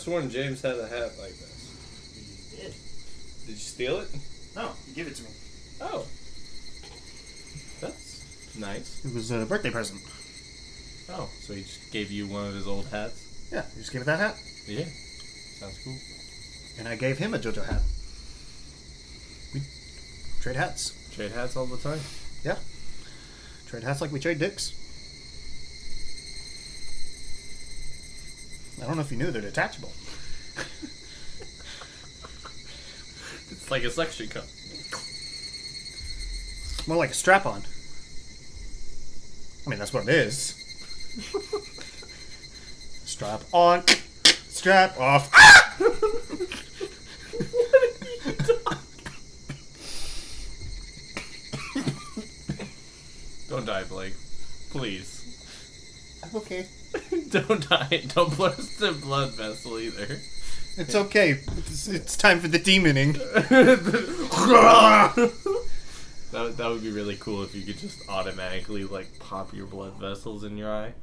sworn James had a hat like this. He did. Did you steal it? No, he gave it to me. Oh. That's nice. It was a birthday present. Oh, so he just gave you one of his old hats? Yeah, he just gave me that hat. Yeah. Sounds cool. And I gave him a JoJo hat. We trade hats. Trade hats all the time? Yeah. Trade hats like we trade dicks. I don't know if you knew they're detachable. It's like a suction cup. More like a strap-on. I mean, that's what it is. Strap on. Strap off. Ah! Don't die, Blake. Please. I'm okay. Don't die. Don't burst the blood vessel either. It's okay. It's time for the demoning. That would be really cool if you could just automatically, like, pop your blood vessels in your eye.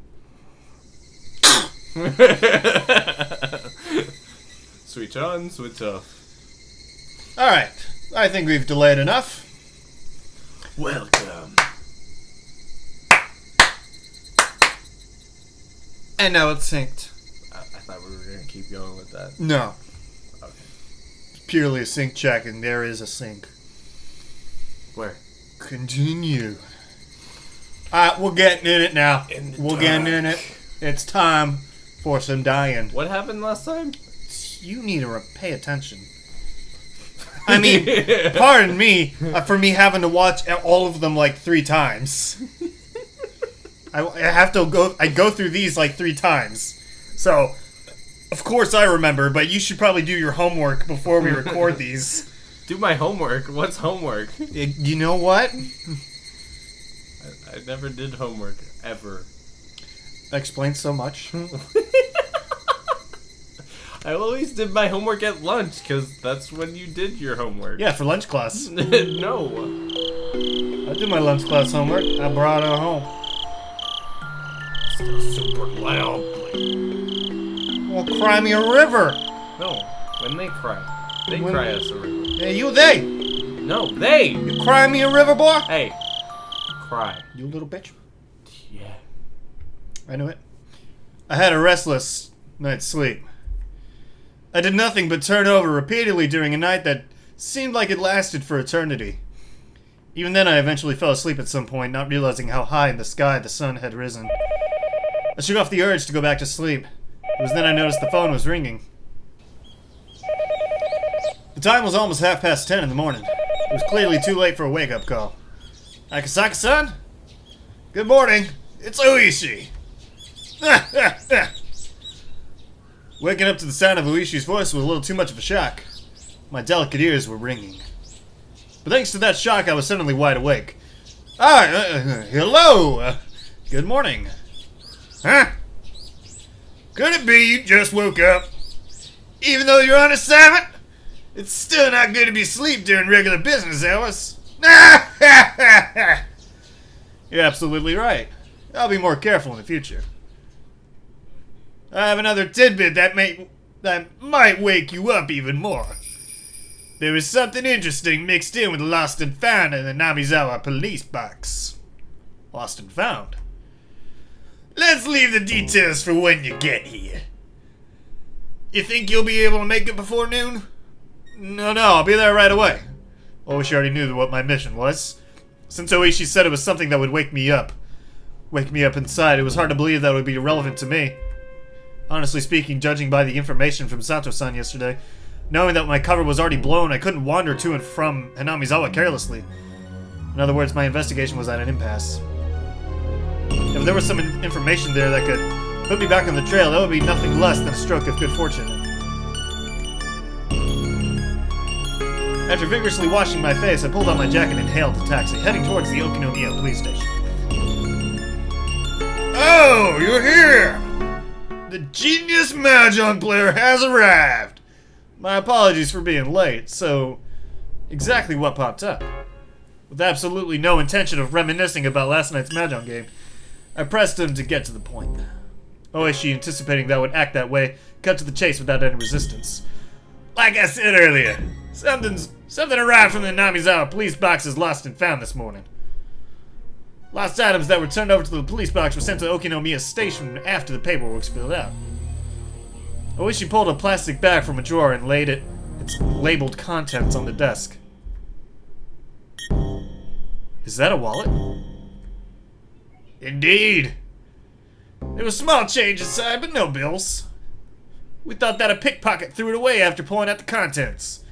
Switch on, switch off. Alright. I think we've delayed enough. Welcome. And now it's synced. I thought we were going to keep going with that. No. Okay. It's purely a sync check, and there is a sync. Where? Continue. Alright, we're getting in it now. We're getting in it. It's time for some dying. What happened last time? You need to pay attention. I mean, pardon me for me having to watch all of them like 3 times. I have to go. I go through these like 3 times. So, of course I remember, but you should probably do your homework before we record these. Do my homework? What's homework? You know what? I never did homework, ever. That explains so much. I always did my homework at lunch, because that's when you did your homework. Yeah, for lunch class. No. I did my lunch class homework. I brought it home. Still super loud. Well, cry me a river. No, when they cry. They cry us a river. Hey, you, they. No, they! You cry me a river, boy? Hey. Cry. You little bitch. Yeah. I knew it. I had a restless night's sleep. I did nothing but turn over repeatedly during a night that seemed like it lasted for eternity. Even then, I eventually fell asleep at some point, not realizing how high in the sky the sun had risen. I shook off the urge to go back to sleep. It was then I noticed the phone was ringing. The time was almost 10:30 in the morning. It was clearly too late for a wake-up call. Akasaka-san? Good morning. It's Oishi. Waking up to the sound of Oishi's voice was a little too much of a shock. My delicate ears were ringing. But thanks to that shock, I was suddenly wide awake. Hello! Good morning. Huh? Could it be you just woke up? Even though you're on assignment? It's still not good to be asleep during regular business hours. You're absolutely right. I'll be more careful in the future. I have another tidbit that might wake you up even more. There is something interesting mixed in with Lost and Found in the Namizawa police box. Lost and Found? Let's leave the details for when you get here. You think you'll be able to make it before noon? No, I'll be there right away. I wish you already knew what my mission was. Since Oishi said it was something that would wake me up inside, it was hard to believe that would be relevant to me. Honestly speaking, judging by the information from Sato-san yesterday, knowing that my cover was already blown, I couldn't wander to and from Hanamizawa carelessly. In other words, my investigation was at an impasse. If there was some information there that could put me back on the trail, that would be nothing less than a stroke of good fortune. After vigorously washing my face, I pulled on my jacket and hailed a taxi, heading towards the Okinomiya police station. Oh, you're here! The genius Mahjong player has arrived! My apologies for being late, so exactly what popped up? With absolutely no intention of reminiscing about last night's Mahjong game, I pressed him to get to the point. Oishi, anticipating that I would act that way, cut to the chase without any resistance. Like I said earlier, something arrived from the Namizawa police boxes lost and found this morning. Lost items that were turned over to the police box were sent to Okinomiya Station after the paperwork was filled out. Oishi pulled a plastic bag from a drawer and laid its labeled contents on the desk. Is that a wallet? Indeed. There was small change inside, but no bills. We thought that a pickpocket threw it away after pulling out the contents.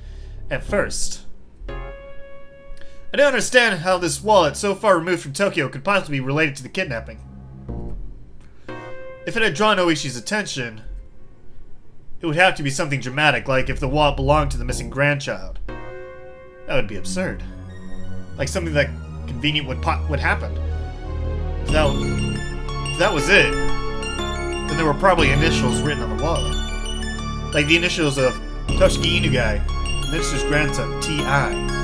At first. I don't understand how this wallet, so far removed from Tokyo, could possibly be related to the kidnapping. If it had drawn Oishi's attention, it would have to be something dramatic, like if the wallet belonged to the missing grandchild. That would be absurd. Like something that convenient would happen. If that was it, then there were probably initials written on the wallet. Like the initials of Toshiki Inugai, the minister's grandson, T.I.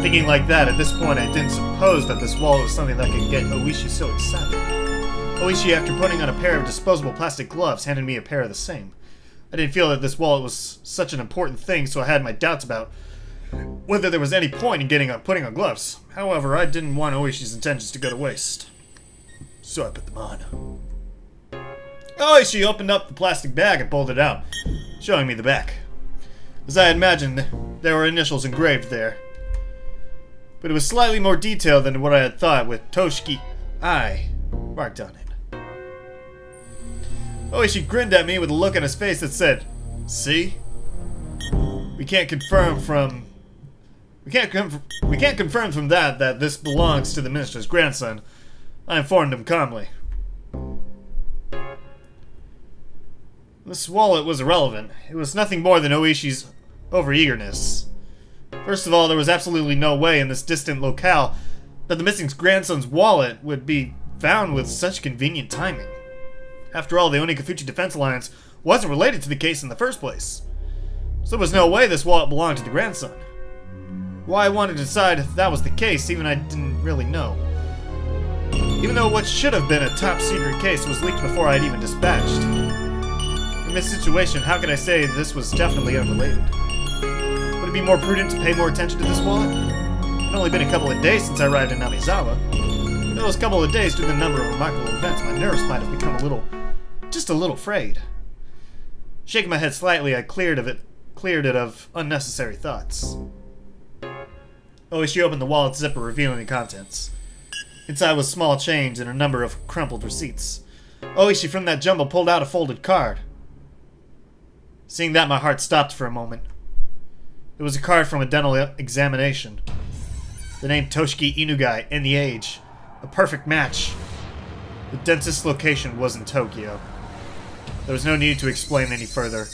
Thinking like that, at this point I didn't suppose that this wallet was something that could get Oishi so excited. Oishi, after putting on a pair of disposable plastic gloves, handed me a pair of the same. I didn't feel that this wallet was such an important thing, so I had my doubts about whether there was any point in putting on gloves. However, I didn't want Oishi's intentions to go to waste. So I put them on. Oishi opened up the plastic bag and pulled it out, showing me the back. As I had imagined, there were initials engraved there. But it was slightly more detailed than what I had thought, with Toshiki I marked on it. Oishi grinned at me with a look on his face that said, "See? We can't confirm from that this belongs to the minister's grandson." I informed him calmly. This wallet was irrelevant. It was nothing more than Oishi's overeagerness. First of all, there was absolutely no way in this distant locale that the missing grandson's wallet would be found with such convenient timing. After all, the Onikafuchi Defense Alliance wasn't related to the case in the first place. So there was no way this wallet belonged to the grandson. Why I wanted to decide if that was the case, even I didn't really know. Even though what should have been a top-secret case was leaked before I had even dispatched. In this situation, how could I say this was definitely unrelated? Would it be more prudent to pay more attention to this wallet? It had only been a couple of days since I arrived in Namizawa. In those couple of days, due to the number of remarkable events, my nerves might have become just a little frayed. Shaking my head slightly, I cleared it of unnecessary thoughts. Oishi opened the wallet's zipper, revealing the contents. Inside was small change and a number of crumpled receipts. Oishi, from that jumble, pulled out a folded card. Seeing that, my heart stopped for a moment. It was a card from a dental examination. The name Toshiki Inugai and the age. A perfect match. The dentist's location was in Tokyo. There was no need to explain any further.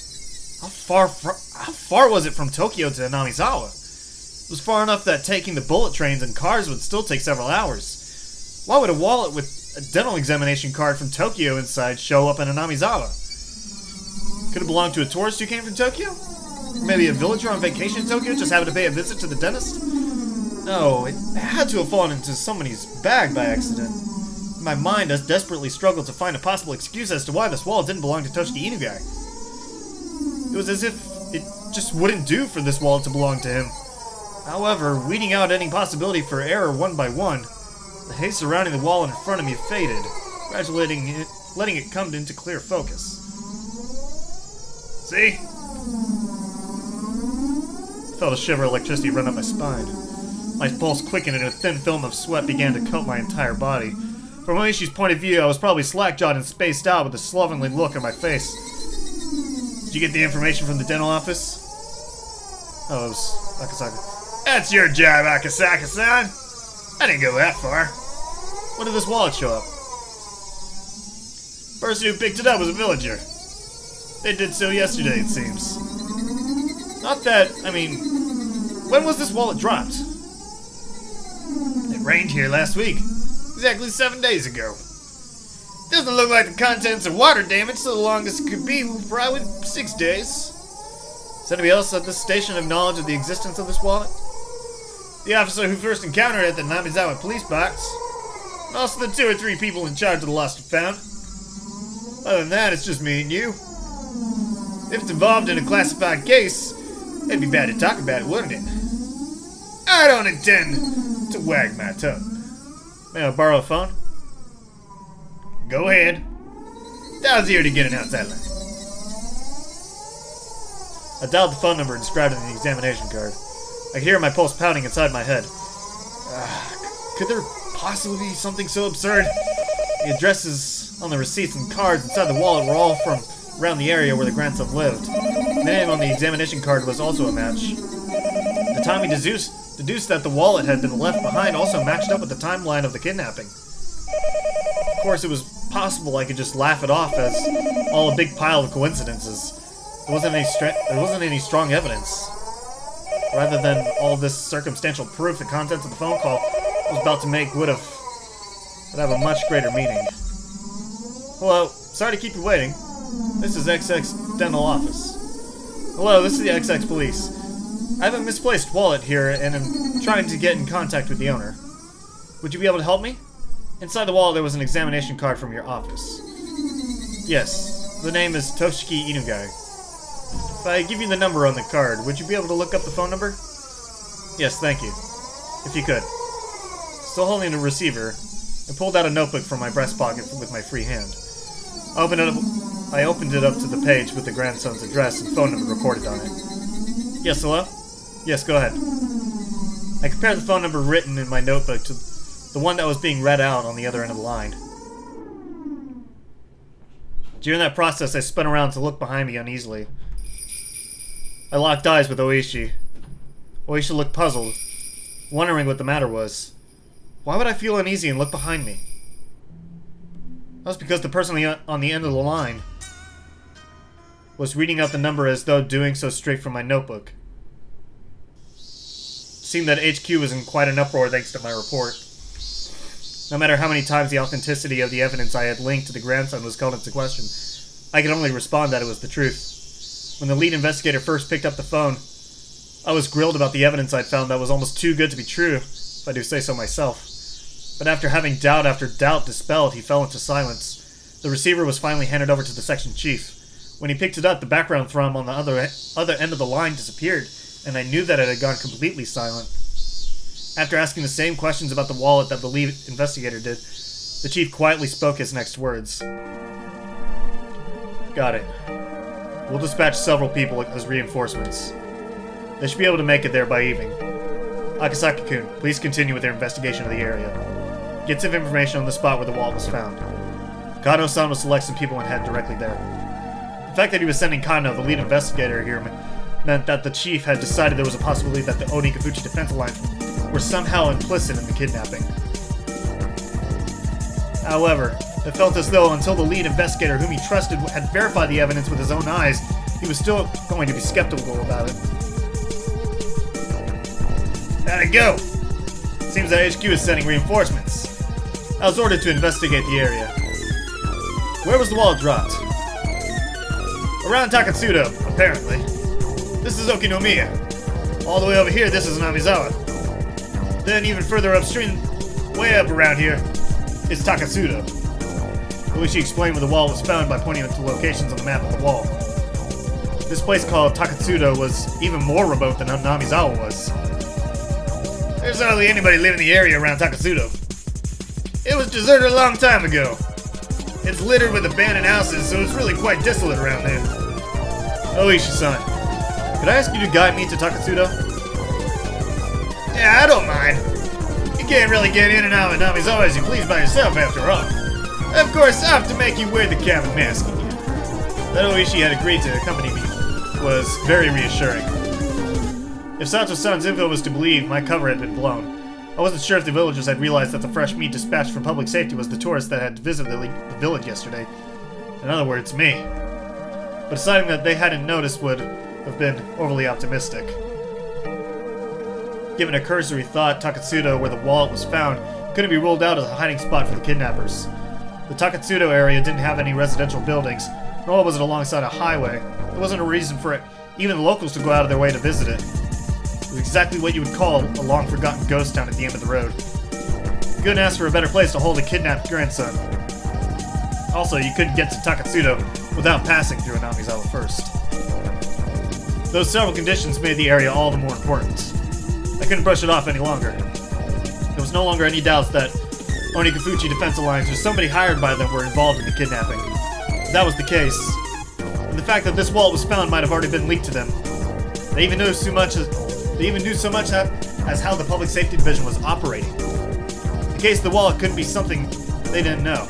How far was it from Tokyo to Namizawa? It was far enough that taking the bullet trains and cars would still take several hours. Why would a wallet with a dental examination card from Tokyo inside show up in Namizawa? Could it belong to a tourist who came from Tokyo? Maybe a villager on vacation in Tokyo just happened to pay a visit to the dentist? No, it had to have fallen into somebody's bag by accident. My mind has desperately struggled to find a possible excuse as to why this wallet didn't belong to Toshiki Inugai. It was as if it just wouldn't do for this wallet to belong to him. However, weeding out any possibility for error one by one, the haze surrounding the wallet in front of me faded, gradually letting it come into clear focus. See? I felt a shiver of electricity run up my spine. My pulse quickened and a thin film of sweat began to coat my entire body. From Oishi's point of view, I was probably slack-jawed and spaced out with a slovenly look on my face. Did you get the information from the dental office? Oh, it was Akasaka. That's your job, Akasaka-san! I didn't go that far. When did this wallet show up? The person who picked it up was a villager. They did so yesterday, it seems. Not that, when was this wallet dropped? It rained here last week. Exactly 7 days ago. Doesn't look like the contents are water damage, so the longest it could be probably 6 days. Does anybody else at this station have knowledge of the existence of this wallet? The officer who first encountered it at the Namizawa police box, and also the 2 or 3 people in charge of the lost and found. Other than that, it's just me and you. If it's involved in a classified case, it'd be bad to talk about it, wouldn't it? I don't intend to wag my tongue. May I borrow a phone? Go ahead. Dial's here to get an outside line. I dialed the phone number inscribed on the examination card. I could hear my pulse pounding inside my head. Could there possibly be something so absurd? The addresses on the receipts and cards inside the wallet were all from around the area where the grandson lived. The name on the examination card was also a match. The time we deduced that the wallet had been left behind also matched up with the timeline of the kidnapping. Of course, it was possible I could just laugh it off as all a big pile of coincidences. There wasn't any strong evidence. Rather than all this circumstantial proof, the contents of the phone call I was about to make would have a much greater meaning. Hello, sorry to keep you waiting. This is XX Dental Office. Hello, this is the XX Police. I have a misplaced wallet here and am trying to get in contact with the owner. Would you be able to help me? Inside the wallet there was an examination card from your office. Yes, the name is Toshiki Inugai. If I give you the number on the card, would you be able to look up the phone number? Yes, thank you. If you could. Still holding the receiver, I pulled out a notebook from my breast pocket with my free hand. I opened it up to the page with the grandson's address and phone number recorded on it. Yes, hello? Yes, go ahead. I compared the phone number written in my notebook to the one that was being read out on the other end of the line. During that process, I spun around to look behind me uneasily. I locked eyes with Oishi. Oishi looked puzzled, wondering what the matter was. Why would I feel uneasy and look behind me? That was because the person on the end of the line was reading out the number as though doing so straight from my notebook. It seemed that HQ was in quite an uproar thanks to my report. No matter how many times the authenticity of the evidence I had linked to the grandson was called into question, I could only respond that it was the truth. When the lead investigator first picked up the phone, I was grilled about the evidence I'd found that was almost too good to be true, if I do say so myself. But after having doubt after doubt dispelled, he fell into silence. The receiver was finally handed over to the section chief. When he picked it up, the background thrum on the other end of the line disappeared, and I knew that it had gone completely silent. After asking the same questions about the wallet that the lead investigator did, the chief quietly spoke his next words. Got it. We'll dispatch several people as reinforcements. They should be able to make it there by evening. Akasaki-kun, please continue with your investigation of the area. Get some information on the spot where the wallet was found. Kano-san will select some people and head directly there. The fact that he was sending Kano, the lead investigator here, meant that the chief had decided there was a possibility that the Onikafuchi Defense Alliance were somehow implicit in the kidnapping. However, it felt as though until the lead investigator whom he trusted had verified the evidence with his own eyes, he was still going to be skeptical about it. How'd it go? Seems that HQ is sending reinforcements. I was ordered to investigate the area. Where was the wallet dropped? Around Takatsudo, apparently. This is Okinomiya. All the way over here, this is Namizawa. Then even further upstream, way up around here, is Takatsudo. Oishi explained where the wallet was found by pointing to locations on the map of the wall. This place called Takatsudo was even more remote than Namizawa was. There's hardly anybody living in the area around Takatsudo. It was deserted a long time ago. It's littered with abandoned houses, so it's really quite desolate around there. Oishi-san, could I ask you to guide me to Takatsudo? Yeah, I don't mind. You can't really get in and out of Namizawa as you please by yourself after all. Of course, I have to make you wear the cabin mask again. That Oishi had agreed to accompany me was very reassuring. If Sato-san's info was to believe, my cover had been blown. I wasn't sure if the villagers had realized that the fresh meat dispatched from public safety was the tourist that had visited the village yesterday. In other words, me. But deciding that they hadn't noticed would have been overly optimistic. Given a cursory thought, Takatsudo, where the wallet was found, couldn't be ruled out as a hiding spot for the kidnappers. The Takatsudo area didn't have any residential buildings, nor was it alongside a highway. There wasn't a reason for even the locals to go out of their way to visit it. It was exactly what you would call a long-forgotten ghost town at the end of the road. You couldn't ask for a better place to hold a kidnapped grandson. Also, you couldn't get to Takatsudo without passing through Anamizawa first. Those several conditions made the area all the more important. I couldn't brush it off any longer. There was no longer any doubts that Onikafuchi Defense Alliance or somebody hired by them were involved in the kidnapping. If that was the case, and the fact that this wallet was found might have already been leaked to them. They even knew so much as how the Public Safety Division was operating. In case the wallet couldn't be something they didn't know.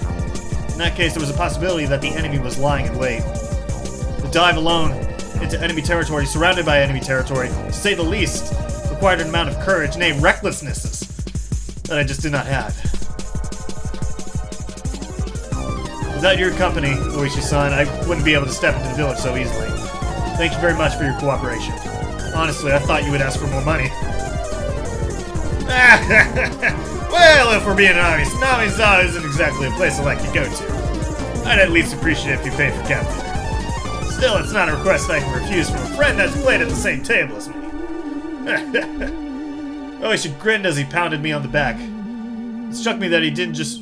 In that case, there was a possibility that the enemy was lying in wait. To dive alone into enemy territory, surrounded by enemy territory, to say the least, required an amount of courage, nay, recklessnesses, that I just did not have. Without your company, Oishi-san, I wouldn't be able to step into the village so easily. Thank you very much for your cooperation. Honestly, I thought you would ask for more money. Well, if we're being honest, Namizawa isn't exactly a place I like to go to. I'd at least appreciate if you paid for cab fare. Still, it's not a request I can refuse from a friend that's played at the same table as me. Oishi grinned as he pounded me on the back. It struck me that he just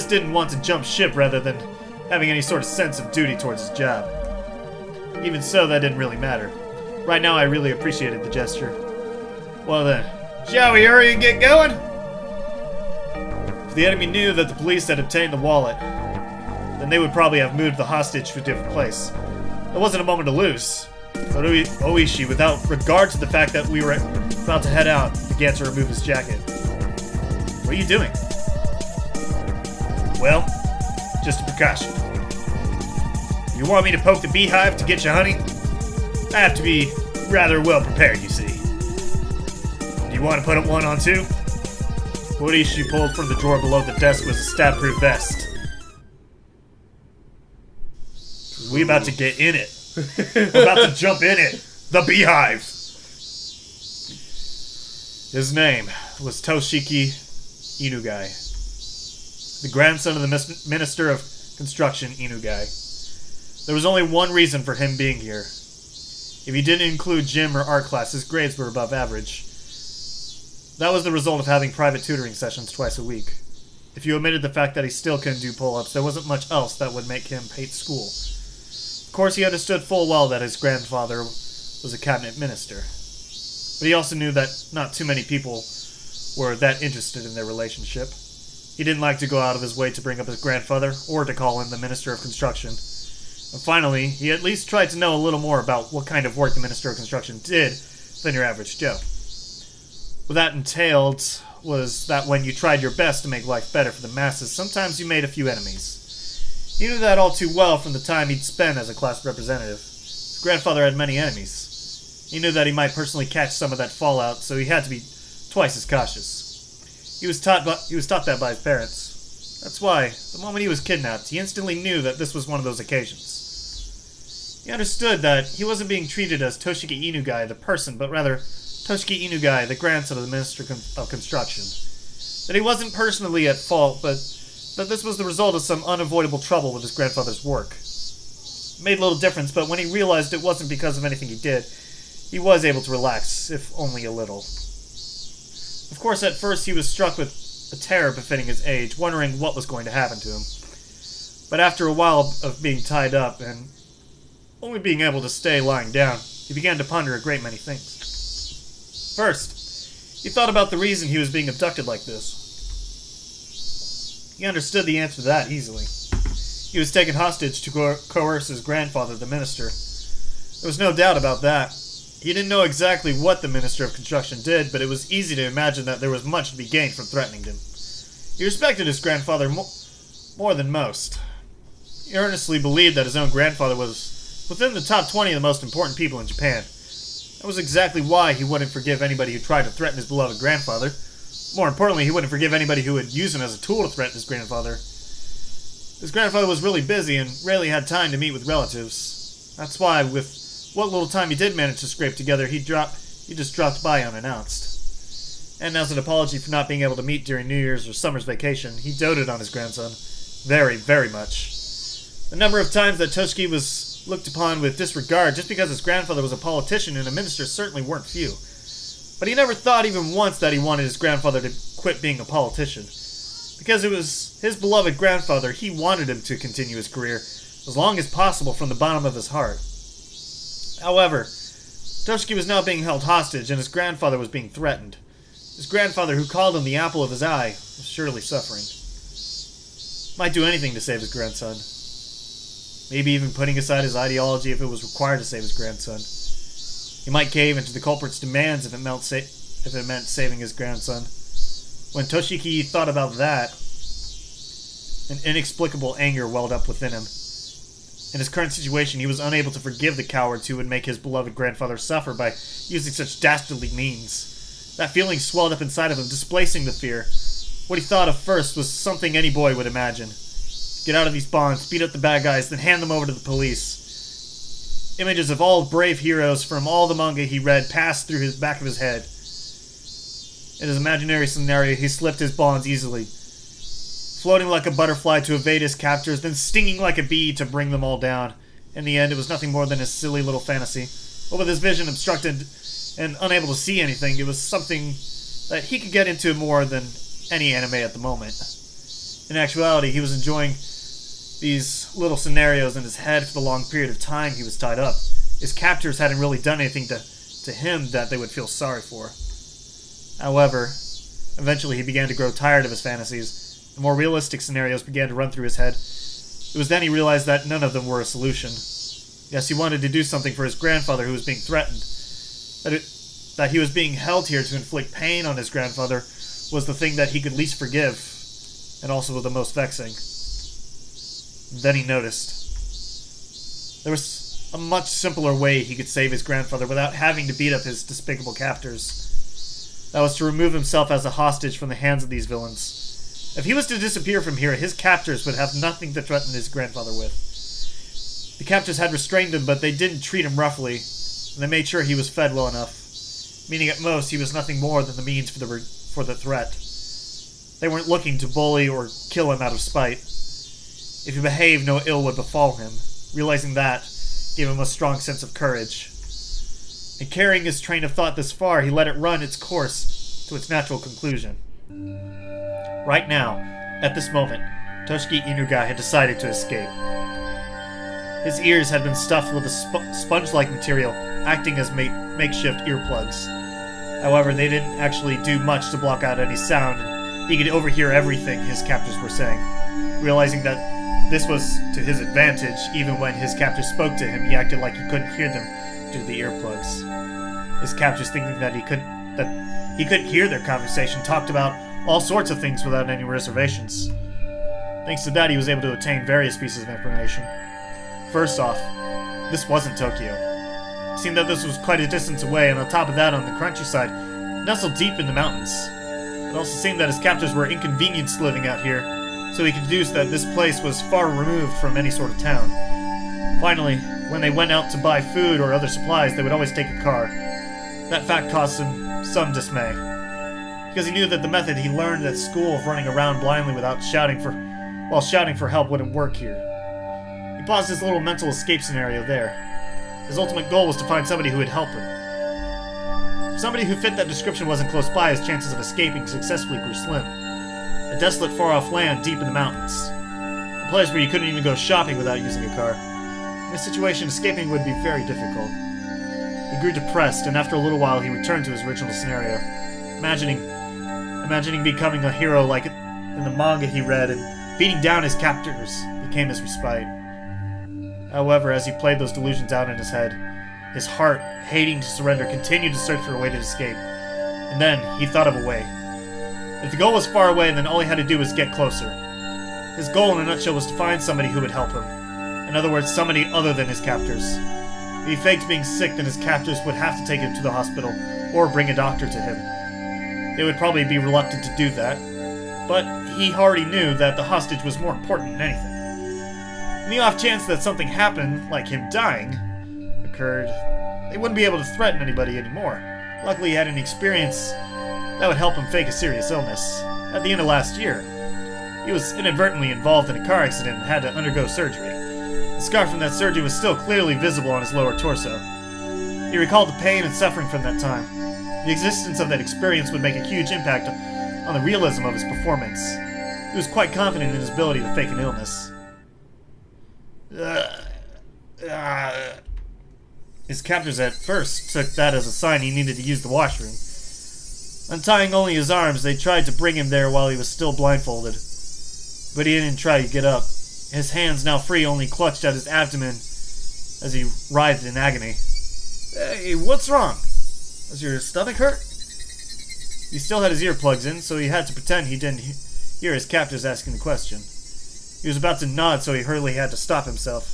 didn't want to jump ship rather than having any sort of sense of duty towards his job. Even so, that didn't really matter. Right now, I really appreciated the gesture. Well then, shall we hurry and get going? If the enemy knew that the police had obtained the wallet, then they would probably have moved the hostage to a different place. There wasn't a moment to lose. But Oishi, without regard to the fact that we were about to head out, began to remove his jacket. What are you doing? Well, just a precaution. You want me to poke the beehive to get you honey? I have to be rather well prepared, you see. Do you want to put one on too? What Oishi pulled from the drawer below the desk was a stab-proof vest. We about to get in it. We're about to jump in it. The beehive. His name was Toshiki Inugai, the grandson of the Minister of Construction Inugai. There was only one reason for him being here. If you didn't include gym or art class, his grades were above average. That was the result of having private tutoring sessions twice a week. If you omitted the fact that he still couldn't do pull-ups, there wasn't much else that would make him hate school. Of course, he understood full well that his grandfather was a cabinet minister. But he also knew that not too many people were that interested in their relationship. He didn't like to go out of his way to bring up his grandfather, or to call him the Minister of Construction. And finally, he at least tried to know a little more about what kind of work the Minister of Construction did than your average Joe. What that entailed was that when you tried your best to make life better for the masses, sometimes you made a few enemies. He knew that all too well from the time he'd spent as a class representative. His grandfather had many enemies. He knew that he might personally catch some of that fallout, so he had to be twice as cautious. He was taught that by his parents. That's why, the moment he was kidnapped, he instantly knew that this was one of those occasions. He understood that he wasn't being treated as Toshiki Inugai, the person, but rather Toshiki Inugai, the grandson of the Minister of Construction. That he wasn't personally at fault, but that this was the result of some unavoidable trouble with his grandfather's work. It made little difference, but when he realized it wasn't because of anything he did, he was able to relax, if only a little. Of course, at first he was struck with a terror befitting his age, wondering what was going to happen to him. But after a while of being tied up, and only being able to stay lying down, he began to ponder a great many things. First, he thought about the reason he was being abducted like this. He understood the answer to that easily. He was taken hostage to coerce his grandfather, the minister. There was no doubt about that. He didn't know exactly what the Minister of Construction did, but it was easy to imagine that there was much to be gained from threatening him. He respected his grandfather more than most. He earnestly believed that his own grandfather was within the top 20 of the most important people in Japan. That was exactly why he wouldn't forgive anybody who tried to threaten his beloved grandfather. More importantly, he wouldn't forgive anybody who would use him as a tool to threaten his grandfather. His grandfather was really busy and rarely had time to meet with relatives. That's why, with what little time he did manage to scrape together, he just dropped by unannounced. And as an apology for not being able to meet during New Year's or summer's vacation, he doted on his grandson. Very, very much. The number of times that Toshiki was looked upon with disregard just because his grandfather was a politician and a minister certainly weren't few. But he never thought even once that he wanted his grandfather to quit being a politician. Because it was his beloved grandfather, he wanted him to continue his career as long as possible from the bottom of his heart. However, Toshiki was now being held hostage and his grandfather was being threatened. His grandfather, who called him the apple of his eye, was surely suffering. Might do anything to save his grandson. Maybe even putting aside his ideology if it was required to save his grandson. He might cave into the culprit's demands if it meant saving his grandson. When Toshiki thought about that, an inexplicable anger welled up within him. In his current situation, he was unable to forgive the cowards who would make his beloved grandfather suffer by using such dastardly means. That feeling swelled up inside of him, displacing the fear. What he thought of first was something any boy would imagine. Get out of these bonds, beat up the bad guys, then hand them over to the police. Images of all brave heroes from all the manga he read passed through the back of his head. In his imaginary scenario, he slipped his bonds easily, floating like a butterfly to evade his captors, then stinging like a bee to bring them all down. In the end, it was nothing more than his silly little fantasy. But with his vision obstructed and unable to see anything, it was something that he could get into more than any anime at the moment. In actuality, he was enjoying these little scenarios in his head for the long period of time he was tied up. His captors hadn't really done anything to him that they would feel sorry for. However, eventually he began to grow tired of his fantasies. The more realistic scenarios began to run through his head. It was then he realized that none of them were a solution. Yes, he wanted to do something for his grandfather who was being threatened. That he was being held here to inflict pain on his grandfather was the thing that he could least forgive, and also the most vexing. Then he noticed. There was a much simpler way he could save his grandfather without having to beat up his despicable captors. That was to remove himself as a hostage from the hands of these villains. If he was to disappear from here, his captors would have nothing to threaten his grandfather with. The captors had restrained him, but they didn't treat him roughly, and they made sure he was fed well enough, meaning at most he was nothing more than the means for the threat. They weren't looking to bully or kill him out of spite. If he behaved, no ill would befall him. Realizing that gave him a strong sense of courage. And carrying his train of thought this far, he let it run its course to its natural conclusion. Right now, at this moment, Toshiki Inuga had decided to escape. His ears had been stuffed with a sponge-like material, acting as makeshift earplugs. However, they didn't actually do much to block out any sound, and he could overhear everything his captors were saying. Realizing that this was to his advantage, even when his captors spoke to him, he acted like he couldn't hear them due to the earplugs. His captors, thinking that he couldn't hear their conversation, talked about all sorts of things without any reservations. Thanks to that, he was able to obtain various pieces of information. First off, this wasn't Tokyo. It seemed that this was quite a distance away, and on top of that, on the countryside, nestled deep in the mountains. It also seemed that his captors were inconvenienced living out here, so he could deduce that this place was far removed from any sort of town. Finally, when they went out to buy food or other supplies, they would always take a car. That fact caused him some dismay, because he knew that the method he learned at school of running around blindly while shouting for help wouldn't work here. He paused his little mental escape scenario there. His ultimate goal was to find somebody who would help him. If somebody who fit that description wasn't close by, his chances of escaping successfully grew slim. A desolate, far-off land deep in the mountains. A place where you couldn't even go shopping without using a car. In this situation, escaping would be very difficult. He grew depressed, and after a little while he returned to his original scenario. Imagining becoming a hero like in the manga he read and beating down his captors became his respite. However, as he played those delusions out in his head, his heart, hating to surrender, continued to search for a way to escape. And then he thought of a way. If the goal was far away, then all he had to do was get closer. His goal in a nutshell was to find somebody who would help him. In other words, somebody other than his captors. If he faked being sick, then his captors would have to take him to the hospital or bring a doctor to him. They would probably be reluctant to do that, but he already knew that the hostage was more important than anything. In the off chance that something happened, like him dying, occurred, they wouldn't be able to threaten anybody anymore. Luckily, he had an experience that would help him fake a serious illness. At the end of last year, he was inadvertently involved in a car accident and had to undergo surgery. The scar from that surgery was still clearly visible on his lower torso. He recalled the pain and suffering from that time. The existence of that experience would make a huge impact on the realism of his performance. He was quite confident in his ability to fake an illness. His captors at first took that as a sign he needed to use the washroom. Untying only his arms, they tried to bring him there while he was still blindfolded. But he didn't try to get up. His hands, now free, only clutched at his abdomen as he writhed in agony. Hey, what's wrong? Does your stomach hurt? He still had his earplugs in, so he had to pretend he didn't hear his captors asking the question. He was about to nod, so he hurriedly had to stop himself.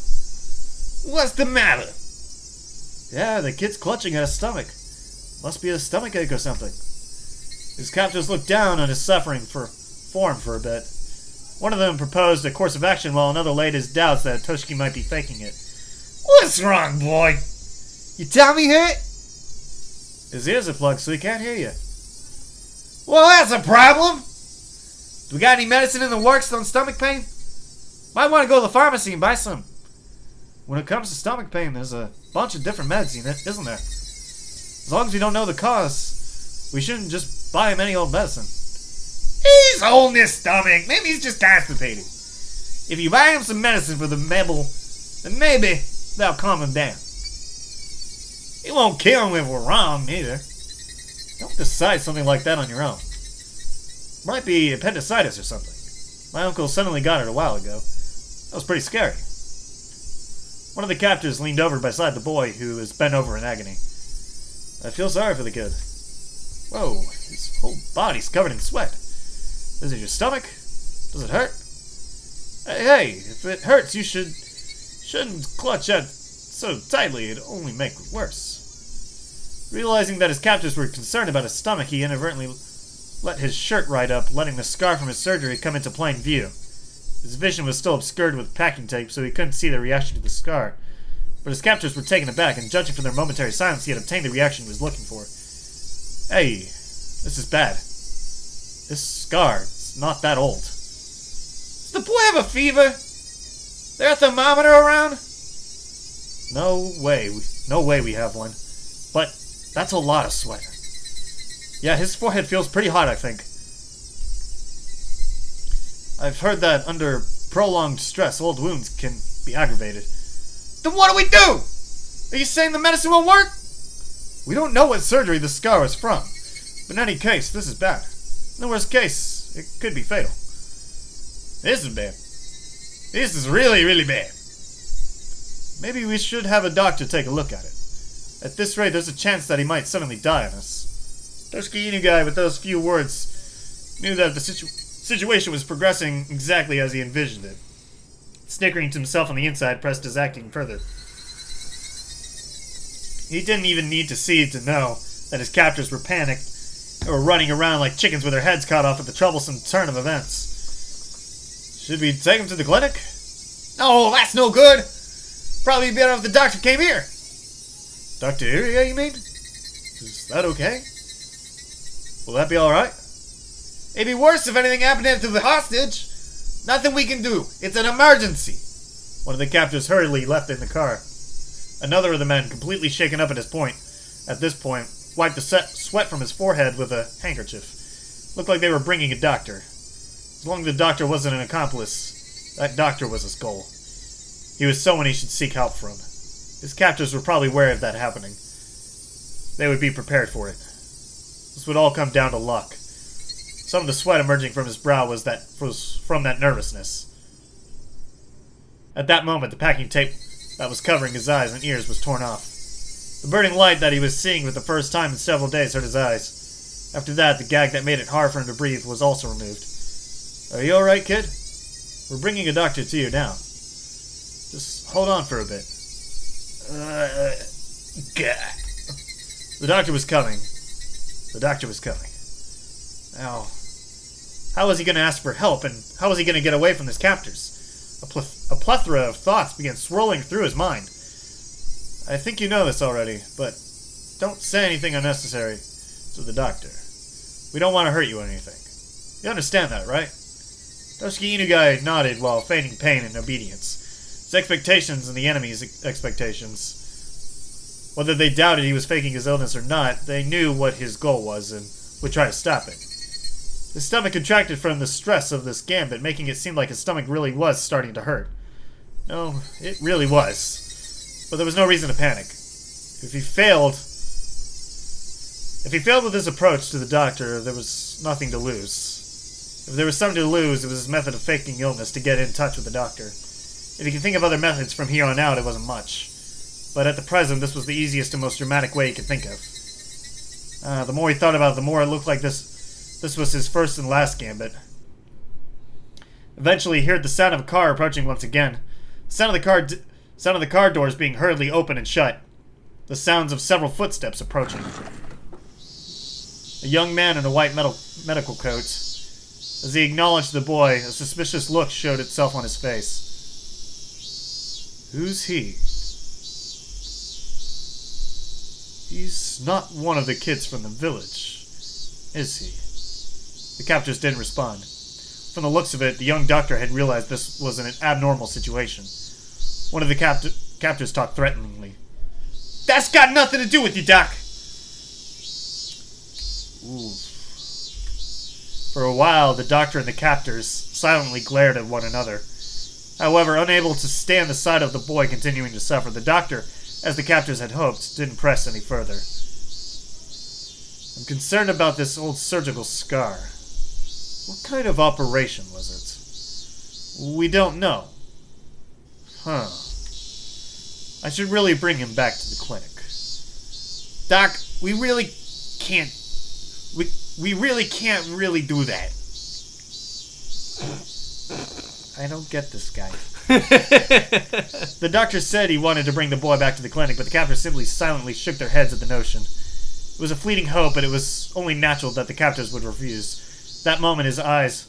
What's the matter? Yeah, the kid's clutching at his stomach. Must be a stomachache or something. His captors looked down on his suffering for a bit. One of them proposed a course of action while another laid his doubts that Toshiki might be faking it. What's wrong, boy? Your tummy hurt? His ears are plugged so he can't hear you. Well, that's a problem. Do we got any medicine in the works on stomach pain? Might want to go to the pharmacy and buy some. When it comes to stomach pain, there's a bunch of different meds in it, isn't there? As long as we don't know the cause, we shouldn't just buy him any old medicine. He's holding his stomach. Maybe he's just constipated. If you buy him some medicine for the mebble, then maybe that'll calm him down. It won't kill him if we're wrong, neither. Don't decide something like that on your own. Might be appendicitis or something. My uncle suddenly got it a while ago. That was pretty scary. One of the captors leaned over beside the boy, who was bent over in agony. I feel sorry for the kid. Whoa, his whole body's covered in sweat. Is it your stomach? Does it hurt? Hey, if it hurts, you shouldn't clutch at so tightly. It'd only make it worse. Realizing that his captors were concerned about his stomach, he inadvertently let his shirt right up, letting the scar from his surgery come into plain view. His vision was still obscured with packing tape, so he couldn't see the reaction to the scar. But his captors were taken aback, and judging from their momentary silence, he had obtained the reaction he was looking for. Hey, this is bad. This scar, it's not that old. Does the boy have a fever? Is there a thermometer around? No way we have one. But that's a lot of sweat. Yeah, his forehead feels pretty hot, I think. I've heard that under prolonged stress, old wounds can be aggravated. Then what do we do? Are you saying the medicine won't work? We don't know what surgery the scar was from. But in any case, this is bad. In the worst case, it could be fatal. This is bad. This is really, really bad. Maybe we should have a doctor take a look at it. At this rate, there's a chance that he might suddenly die on us. Toshiki Inugai, with those few words, knew that the situation was progressing exactly as he envisioned it. Snickering to himself on the inside, pressed his acting further. He didn't even need to see to know that his captors were panicked or running around like chickens with their heads cut off at the troublesome turn of events. Should we take him to the clinic? No, that's no good. Probably be better if the doctor came here. Dr. Iria, you mean? Is that okay? Will that be alright? It'd be worse if anything happened to the hostage. Nothing we can do. It's an emergency. One of the captors hurriedly left in the car. Another of the men, completely shaken up at this point, wiped the sweat from his forehead with a handkerchief. Looked like they were bringing a doctor. As long as the doctor wasn't an accomplice, that doctor was his goal. He was someone he should seek help from. His captors were probably aware of that happening. They would be prepared for it. This would all come down to luck. Some of the sweat emerging from his brow was from that nervousness. At that moment, the packing tape that was covering his eyes and ears was torn off. The burning light that he was seeing for the first time in several days hurt his eyes. After that, the gag that made it hard for him to breathe was also removed. Are you alright, kid? We're bringing a doctor to you now. Just hold on for a bit. God. The doctor was coming. Now, how was he going to ask for help, and how was he going to get away from his captors? A plethora of thoughts began swirling through his mind. I think you know this already, but don't say anything unnecessary to the doctor. We don't want to hurt you or anything. You understand that, right? Toshiki Inugai nodded while feigning pain and obedience. His expectations and the enemy's expectations. Whether they doubted he was faking his illness or not, they knew what his goal was and would try to stop it. His stomach contracted from the stress of this gambit, making it seem like his stomach really was starting to hurt. No, it really was. But there was no reason to panic. If he failed with his approach to the doctor, there was nothing to lose. If there was something to lose, it was his method of faking illness to get in touch with the doctor. If he could think of other methods from here on out, it wasn't much. But at the present, this was the easiest and most dramatic way he could think of. The more he thought about it, the more it looked like this was his first and last gambit. Eventually, he heard the sound of a car approaching once again. The sound of the car doors being hurriedly open and shut. The sounds of several footsteps approaching. A young man in a white medical coat. As he acknowledged the boy, a suspicious look showed itself on his face. Who's he? He's not one of the kids from the village, is he? The captors didn't respond. From the looks of it, the young doctor had realized this was an abnormal situation. One of the captors talked threateningly. That's got nothing to do with you, Doc! Ooh. For a while, the doctor and the captors silently glared at one another. However, unable to stand the sight of the boy continuing to suffer, the doctor, as the captors had hoped, didn't press any further. I'm concerned about this old surgical scar. What kind of operation was it? We don't know. Huh. I should really bring him back to the clinic. Doc, we really can't really do that. I don't get this guy. The doctor said he wanted to bring the boy back to the clinic, but the captors simply silently shook their heads at the notion. It was a fleeting hope, but it was only natural that the captors would refuse. That moment, his eyes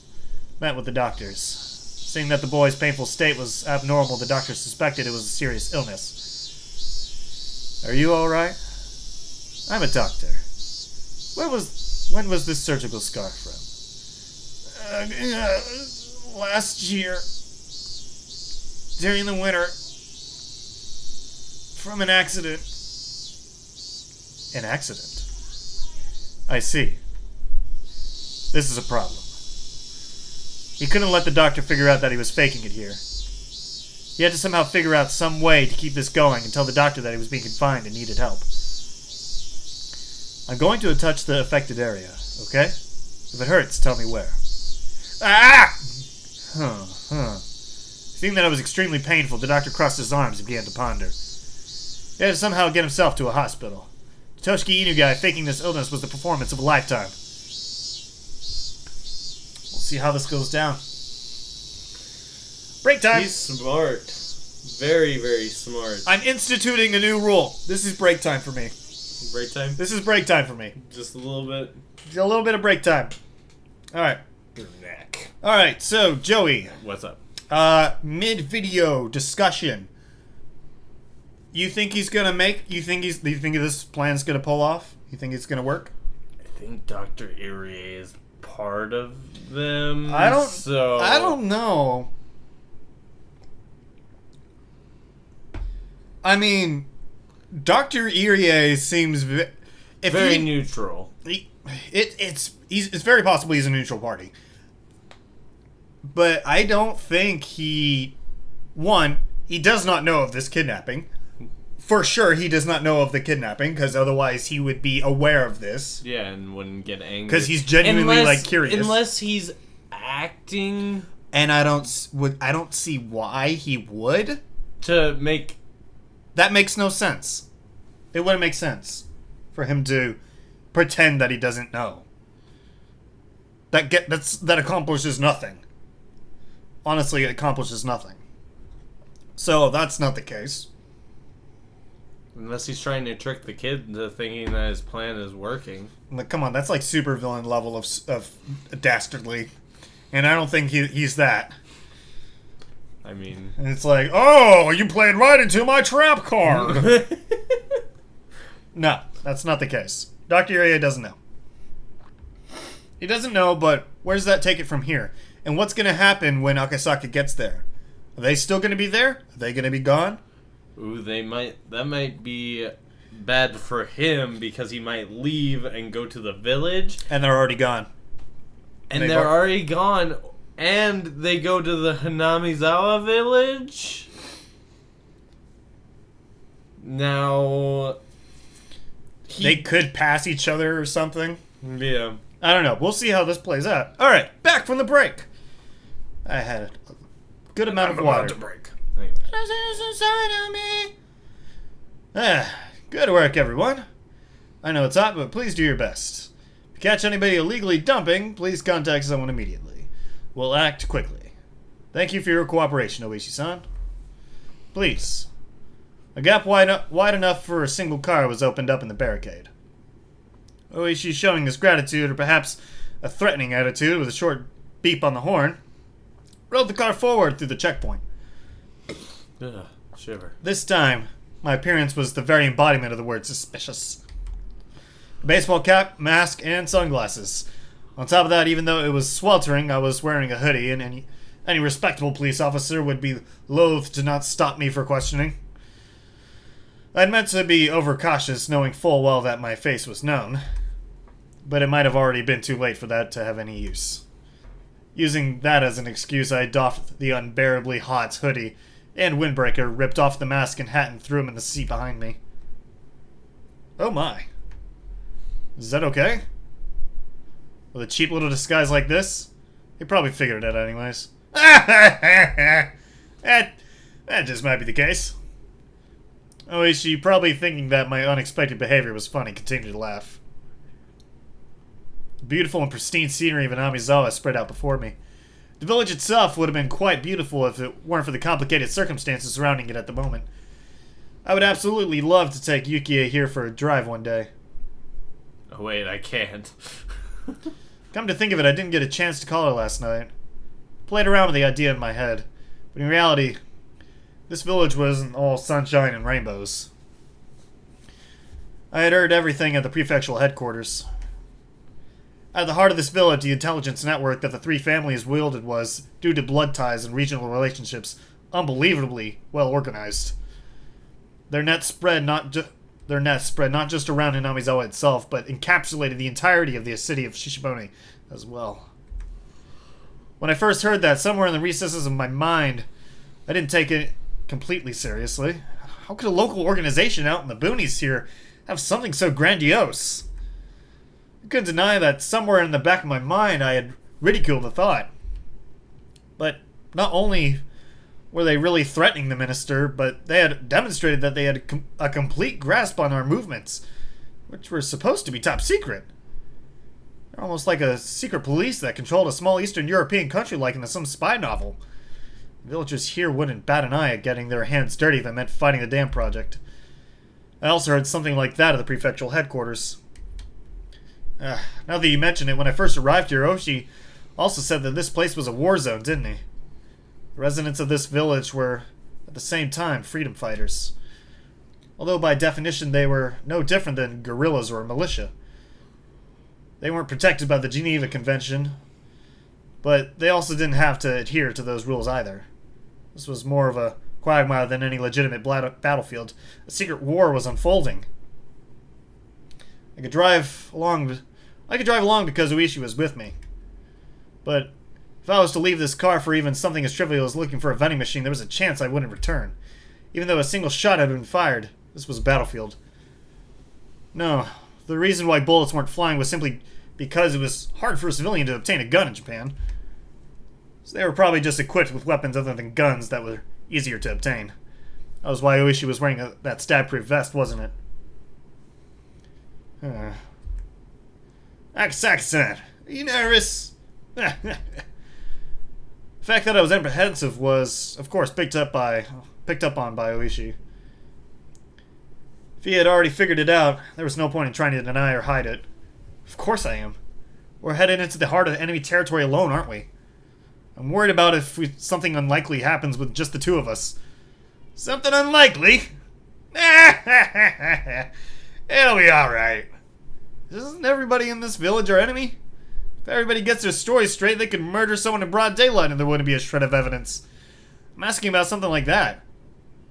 met with the doctor's. Seeing that the boy's painful state was abnormal, the doctor suspected it was a serious illness. Are you alright? I'm a doctor. When was this surgical scar from? Last year. During the winter. From an accident. An accident? I see. This is a problem. He couldn't let the doctor figure out that he was faking it here. He had to somehow figure out some way to keep this going and tell the doctor that he was being confined and needed help. I'm going to touch the affected area, okay? If it hurts, tell me where. Ah! Seeing that it was extremely painful, the doctor crossed his arms and began to ponder. He had to somehow get himself to a hospital. Toshiki Inugai faking this illness was the performance of a lifetime. We'll see how this goes down. Break time! He's smart. Very, very smart. I'm instituting a new rule. This is break time for me. Break time? This is break time for me. Just a little bit? A little bit of break time. Alright. Your neck. Alright, so, Joey. What's up? Mid-video discussion. You think he's gonna make... Do you think this plan's gonna pull off? You think it's gonna work? I think Dr. Irie is part of them. I don't know. I mean, Dr. Irie seems very neutral. It's very possible he's a neutral party. But I don't think he does not know of this kidnapping. For sure, he does not know of the kidnapping, because otherwise he would be aware of this. Yeah, and wouldn't get angry. Because he's genuinely, curious. Unless he's acting... And I don't see why he would. To make... That makes no sense. It wouldn't make sense for him to pretend that he doesn't know. That accomplishes nothing. Honestly, it accomplishes nothing. So, that's not the case. Unless he's trying to trick the kid into thinking that his plan is working. Like, come on, that's like supervillain level of dastardly. And I don't think he's that. I mean... And it's like, oh, you played right into my trap card! No, that's not the case. Dr. Irie doesn't know. He doesn't know, but where does that take it from here? And what's going to happen when Akasaka gets there? Are they still going to be there? Are they going to be gone? Ooh, that might be bad for him because he might leave and go to the village. And they're already gone. And they're already gone. And they go to the Hinamizawa village. Now... They could pass each other or something. Yeah. I don't know. We'll see how this plays out. Alright, back from the break. I had a good amount of water. To break. Anyway. Good work, everyone. I know it's hot, but please do your best. If you catch anybody illegally dumping, please contact someone immediately. We'll act quickly. Thank you for your cooperation, Oishi-san. Please. A gap wide enough for a single car was opened up in the barricade. Oishi, showing his gratitude, or perhaps a threatening attitude with a short beep on the horn, rode the car forward through the checkpoint. Ugh, shiver. This time, my appearance was the very embodiment of the word suspicious. A baseball cap, mask, and sunglasses. On top of that, even though it was sweltering, I was wearing a hoodie, and any respectable police officer would be loath to not stop me for questioning. I'd meant to be overcautious, knowing full well that my face was known, but it might have already been too late for that to have any use. Using that as an excuse, I doffed the unbearably hot hoodie and windbreaker, ripped off the mask and hat, and threw him in the seat behind me. Oh my. Is that okay? With a cheap little disguise like this? He probably figured it out anyways. that just might be the case. Oishi, probably thinking that my unexpected behavior was funny, continued to laugh. The beautiful and pristine scenery of Hinamizawa spread out before me. The village itself would have been quite beautiful if it weren't for the complicated circumstances surrounding it at the moment. I would absolutely love to take Yukie here for a drive one day. Oh wait, I can't. Come to think of it, I didn't get a chance to call her last night. Played around with the idea in my head, but in reality, this village wasn't all sunshine and rainbows. I had heard everything at the prefectural headquarters. At the heart of this village, the intelligence network that the three families wielded was, due to blood ties and regional relationships, unbelievably well organized. Their net spread not just around Hinamizawa itself, but encapsulated the entirety of the city of Shishibone as well. When I first heard that, somewhere in the recesses of my mind, I didn't take it completely seriously. How could a local organization out in the boonies here have something so grandiose? I couldn't deny that somewhere in the back of my mind I had ridiculed the thought. But not only were they really threatening the minister, but they had demonstrated that they had a complete grasp on our movements, which were supposed to be top secret. They're almost like a secret police that controlled a small Eastern European country like in some spy novel. The villagers here wouldn't bat an eye at getting their hands dirty if it meant fighting the dam project. I also heard something like that at the prefectural headquarters. Now that you mention it, when I first arrived here, Oishi also said that this place was a war zone, didn't he? The residents of this village were, at the same time, freedom fighters. Although by definition they were no different than guerrillas or a militia. They weren't protected by the Geneva Convention, but they also didn't have to adhere to those rules either. This was more of a quagmire than any legitimate battlefield. A secret war was unfolding. I could drive along because Oishi was with me. But if I was to leave this car for even something as trivial as looking for a vending machine, there was a chance I wouldn't return. Even though a single shot had been fired, this was a battlefield. No, the reason why bullets weren't flying was simply because it was hard for a civilian to obtain a gun in Japan. So they were probably just equipped with weapons other than guns that were easier to obtain. That was why Oishi was wearing that stab-proof vest, wasn't it? Akasaki-san, are you nervous? The fact that I was apprehensive was, of course, picked up on by Oishi. If he had already figured it out, there was no point in trying to deny or hide it. Of course I am. We're headed into the heart of enemy territory alone, aren't we? I'm worried about if something unlikely happens with just the two of us. Something unlikely? It'll be alright. Isn't everybody in this village our enemy? If everybody gets their story straight, they could murder someone in broad daylight and there wouldn't be a shred of evidence. I'm asking about something like that.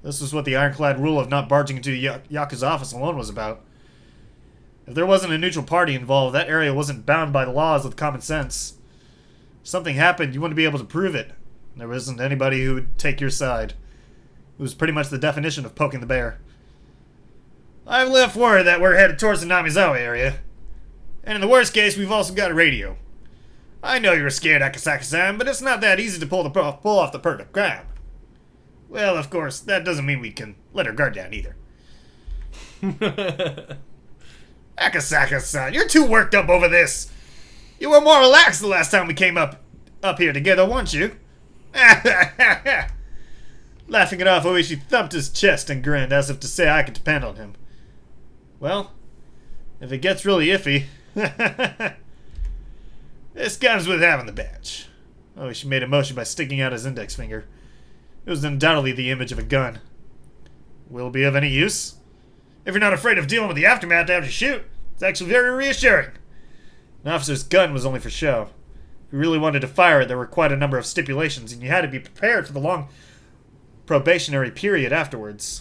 This was what the ironclad rule of not barging into Yaku's office alone was about. If there wasn't a neutral party involved, that area wasn't bound by the laws with common sense. If something happened, you wouldn't be able to prove it. There wasn't anybody who would take your side. It was pretty much the definition of poking the bear. I've left word that we're headed towards the Namizawa area. And in the worst case, we've also got a radio. I know you're scared, Akasaka-san, but it's not that easy to pull off the perfect crime. Well, of course, that doesn't mean we can let our guard down either. Akasaka-san, you're too worked up over this. You were more relaxed the last time we came up here together, weren't you? Laughing it off, Oishi thumped his chest and grinned, as if to say I could depend on him. Well, if it gets really iffy, this comes with having the badge. Oishi made a motion by sticking out his index finger. It was undoubtedly the image of a gun. Will it be of any use? If you're not afraid of dealing with the aftermath after you shoot, it's actually very reassuring. An officer's gun was only for show. If you really wanted to fire it, there were quite a number of stipulations, and you had to be prepared for the long probationary period afterwards.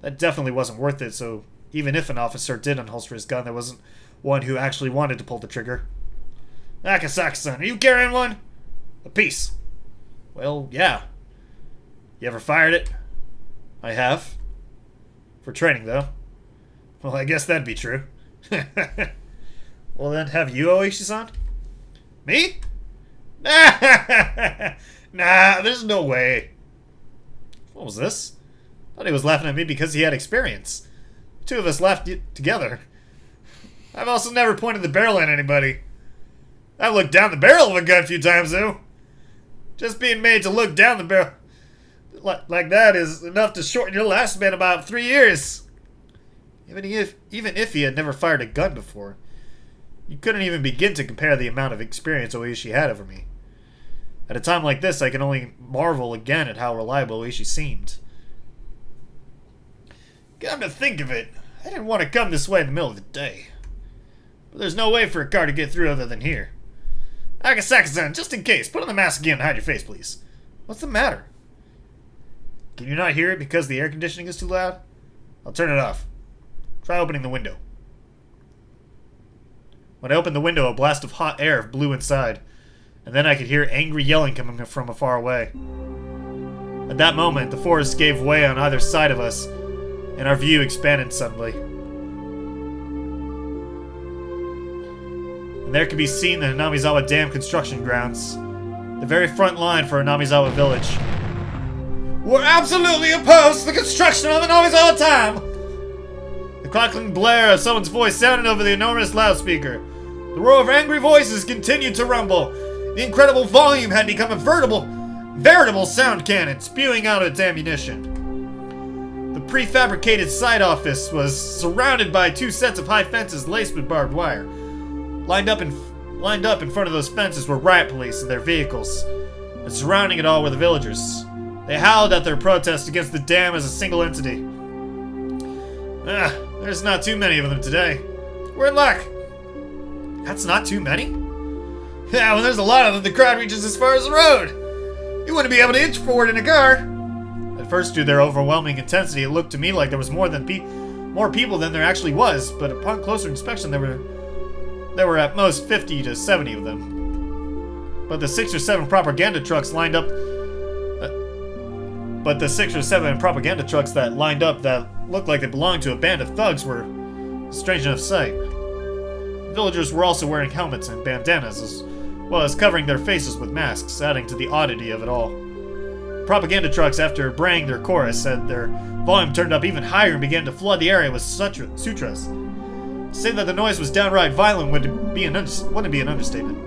That definitely wasn't worth it, so even if an officer did unholster his gun, there wasn't one who actually wanted to pull the trigger. Akasaka-san, are you carrying one? A piece. Well, yeah. You ever fired it? I have. For training, though. Well, I guess that'd be true. Well then, have you, Oishi-san? Me? Nah, there's no way. What was this? I thought he was laughing at me because he had experience. The two of us laughed together. I've also never pointed the barrel at anybody. I've looked down the barrel of a gun a few times, though. Just being made to look down the barrel like that is enough to shorten your lifespan about 3 years. Even if he had never fired a gun before, you couldn't even begin to compare the amount of experience Oishi had over me. At a time like this, I can only marvel again at how reliable Oishi seemed. Come to think of it, I didn't want to come this way in the middle of the day. But there's no way for a car to get through other than here. Akasaka-san, just in case, put on the mask again and hide your face, please. What's the matter? Can you not hear it because the air conditioning is too loud? I'll turn it off. Try opening the window. When I opened the window, a blast of hot air blew inside, and then I could hear angry yelling coming from far away. At that moment, the forest gave way on either side of us, and our view expanded suddenly. And there could be seen the Namizawa Dam construction grounds, the very front line for Namizawa village. We're absolutely opposed to the construction of the Namizawa Dam! The crackling blare of someone's voice sounded over the enormous loudspeaker. The roar of angry voices continued to rumble. The incredible volume had become a veritable sound cannon spewing out its ammunition. The prefabricated side office was surrounded by 2 sets of high fences laced with barbed wire. Lined up in front of those fences were riot police and their vehicles, and surrounding it all were the villagers. They howled at their protest against the dam as a single entity. There's not too many of them today. We're in luck. That's not too many? Yeah, when there's a lot of them, the crowd reaches as far as the road. You wouldn't be able to inch forward in a car. At first, due to their overwhelming intensity, it looked to me like there was more people than there actually was, but upon closer inspection, there were at most 50 to 70 of them. But the 6 or 7 propaganda trucks that lined up that looked like they belonged to a band of thugs were a strange enough sight. Villagers were also wearing helmets and bandanas, as well as covering their faces with masks, adding to the oddity of it all. Propaganda trucks, after braying their chorus, had their volume turned up even higher and began to flood the area with sutras. To say that the noise was downright violent wouldn't be an understatement.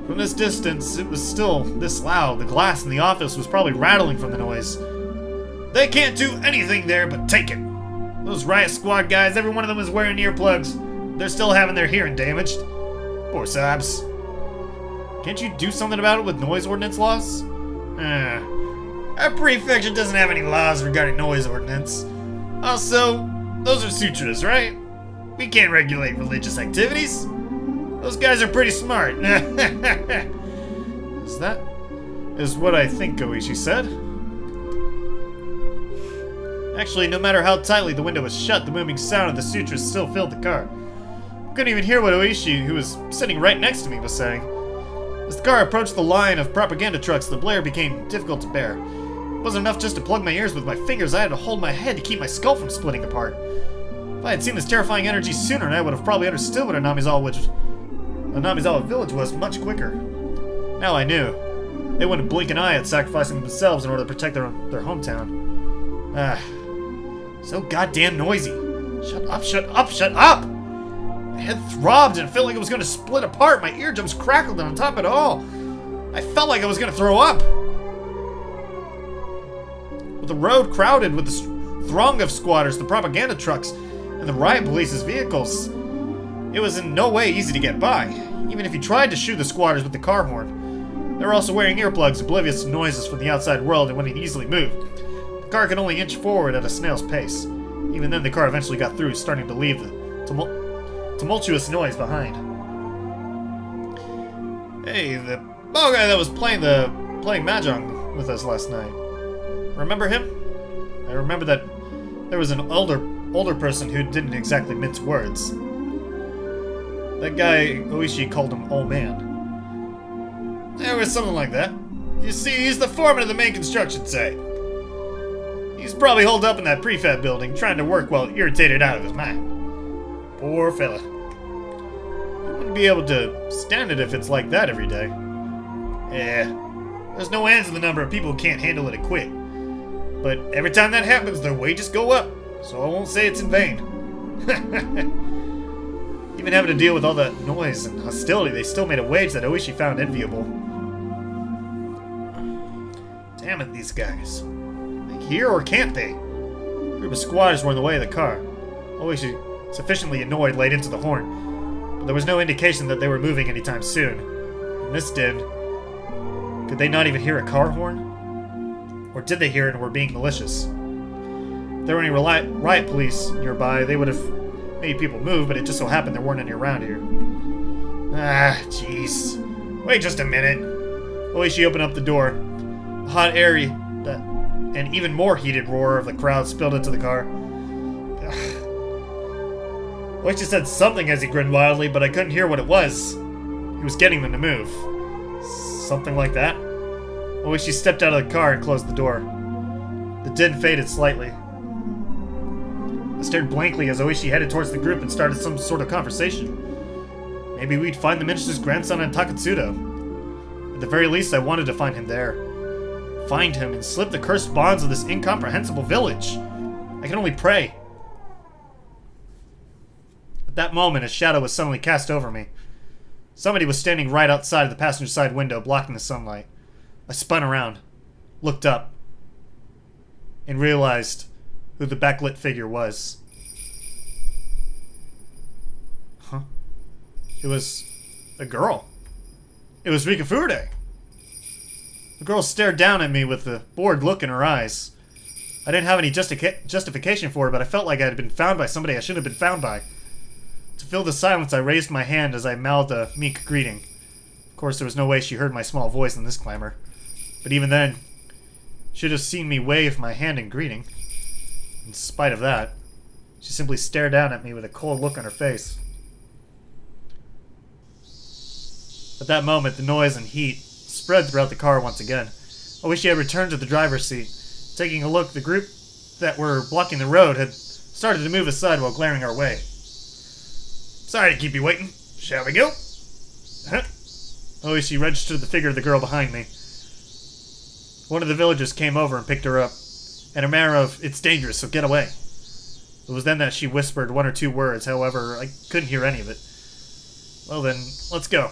From this distance, it was still this loud. The glass in the office was probably rattling from the noise. They can't do anything there but take it. Those riot squad guys, every one of them is wearing earplugs. They're still having their hearing damaged. Poor sobs. Can't you do something about it with noise ordinance laws? Our prefecture doesn't have any laws regarding noise ordinance. Also, those are sutras, right? We can't regulate religious activities. Those guys are pretty smart. Is what I think, Oishi said. Actually, no matter how tightly the window was shut, the booming sound of the sutras still filled the car. I couldn't even hear what Oishi, who was sitting right next to me, was saying. As the car approached the line of propaganda trucks, the blare became difficult to bear. It wasn't enough just to plug my ears with my fingers, I had to hold my head to keep my skull from splitting apart. If I had seen this terrifying energy sooner, I would have probably understood what a Namizawa village was much quicker. Now I knew. They wouldn't blink an eye at sacrificing themselves in order to protect their hometown. So goddamn noisy. Shut up, shut up, shut up! My head throbbed and it felt like it was going to split apart. My eardrums crackled, and on top of it all, I felt like I was going to throw up. With the road crowded with the throng of squatters, the propaganda trucks, and the riot police's vehicles, it was in no way easy to get by. Even if you tried to shoo the squatters with the car horn, they were also wearing earplugs, oblivious to noises from the outside world, and wouldn't easily move. The car could only inch forward at a snail's pace. Even then, the car eventually got through, starting to leave the tumultuous noise behind. Hey, the ball guy that was playing mahjong with us last night. Remember him? I remember that there was an older person who didn't exactly mince words. That guy, Oishi, called him old man. There was something like that. You see, he's the foreman of the main construction site. He's probably holed up in that prefab building, trying to work while irritated out of his mind. Poor fella. I wouldn't be able to stand it if it's like that every day. Yeah, there's no end to the number of people who can't handle it and quit. But every time that happens, their wages go up, so I won't say it's in vain. Even having to deal with all that noise and hostility, they still made a wage that Oishi found enviable. Damn it, these guys. They hear or can't they? A group of squatters were in the way of the car. Oishi, sufficiently annoyed, laid into the horn. But there was no indication that they were moving anytime soon. And this did. Could they not even hear a car horn? Or did they hear it and were being malicious? If there were any riot police nearby, they would have made people move, but it just so happened there weren't any around here. Ah, jeez. Wait just a minute. Oishi opened up the door. A hot, airy, and even more heated roar of the crowd spilled into the car. Oishi said something as he grinned wildly, but I couldn't hear what it was. He was getting them to move. Something like that? Oishi stepped out of the car and closed the door. The din faded slightly. I stared blankly as Oishi headed towards the group and started some sort of conversation. Maybe we'd find the minister's grandson in Takatsudo. At the very least, I wanted to find him there. Find him and slip the cursed bonds of this incomprehensible village. I can only pray. At that moment, a shadow was suddenly cast over me. Somebody was standing right outside of the passenger side window, blocking the sunlight. I spun around, looked up, and realized who the backlit figure was. Huh? It was a girl. It was Rikafure. The girl stared down at me with a bored look in her eyes. I didn't have any justification for it, but I felt like I had been found by somebody I shouldn't have been found by. To fill the silence, I raised my hand as I mouthed a meek greeting. Of course, there was no way she heard my small voice in this clamor. But even then, she should have seen me wave my hand in greeting. In spite of that, she simply stared down at me with a cold look on her face. At that moment, the noise and heat spread throughout the car once again. I wish she had returned to the driver's seat. Taking a look, the group that were blocking the road had started to move aside while glaring our way. Sorry to keep you waiting. Shall we go? Huh? Oishi registered the figure of the girl behind me. One of the villagers came over and picked her up, in a manner of, "It's dangerous, so get away." It was then that she whispered one or two words, however, I couldn't hear any of it. Well then, let's go.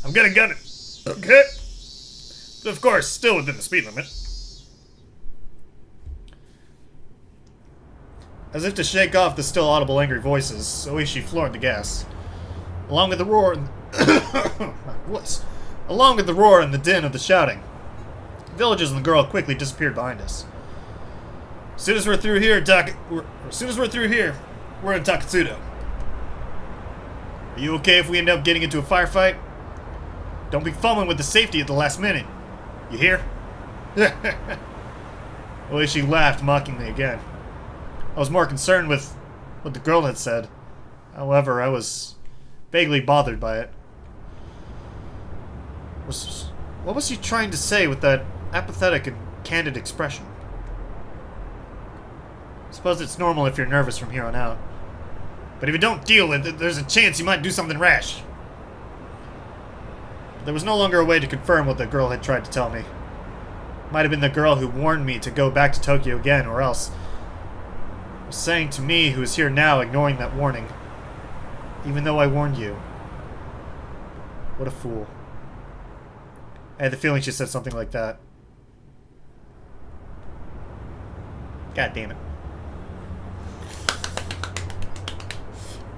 I'm gonna gun it. Okay? But of course, still within the speed limit. As if to shake off the still audible angry voices, Oishi floored the gas. Along with the roar and along with the roar and the din of the shouting, the villagers and the girl quickly disappeared behind us. As soon as we're through here, we're in Takatsudo. Are you okay if we end up getting into a firefight? Don't be fumbling with the safety at the last minute. You hear? Oishi laughed mockingly again. I was more concerned with what the girl had said. However, I was vaguely bothered by it. What was he trying to say with that apathetic and candid expression? I suppose it's normal if you're nervous from here on out. But if you don't deal with it, there's a chance you might do something rash. But there was no longer a way to confirm what the girl had tried to tell me. It might have been the girl who warned me to go back to Tokyo again, or else was saying to me, who is here now, ignoring that warning. Even though I warned you. What a fool. I had the feeling she said something like that. God damn it.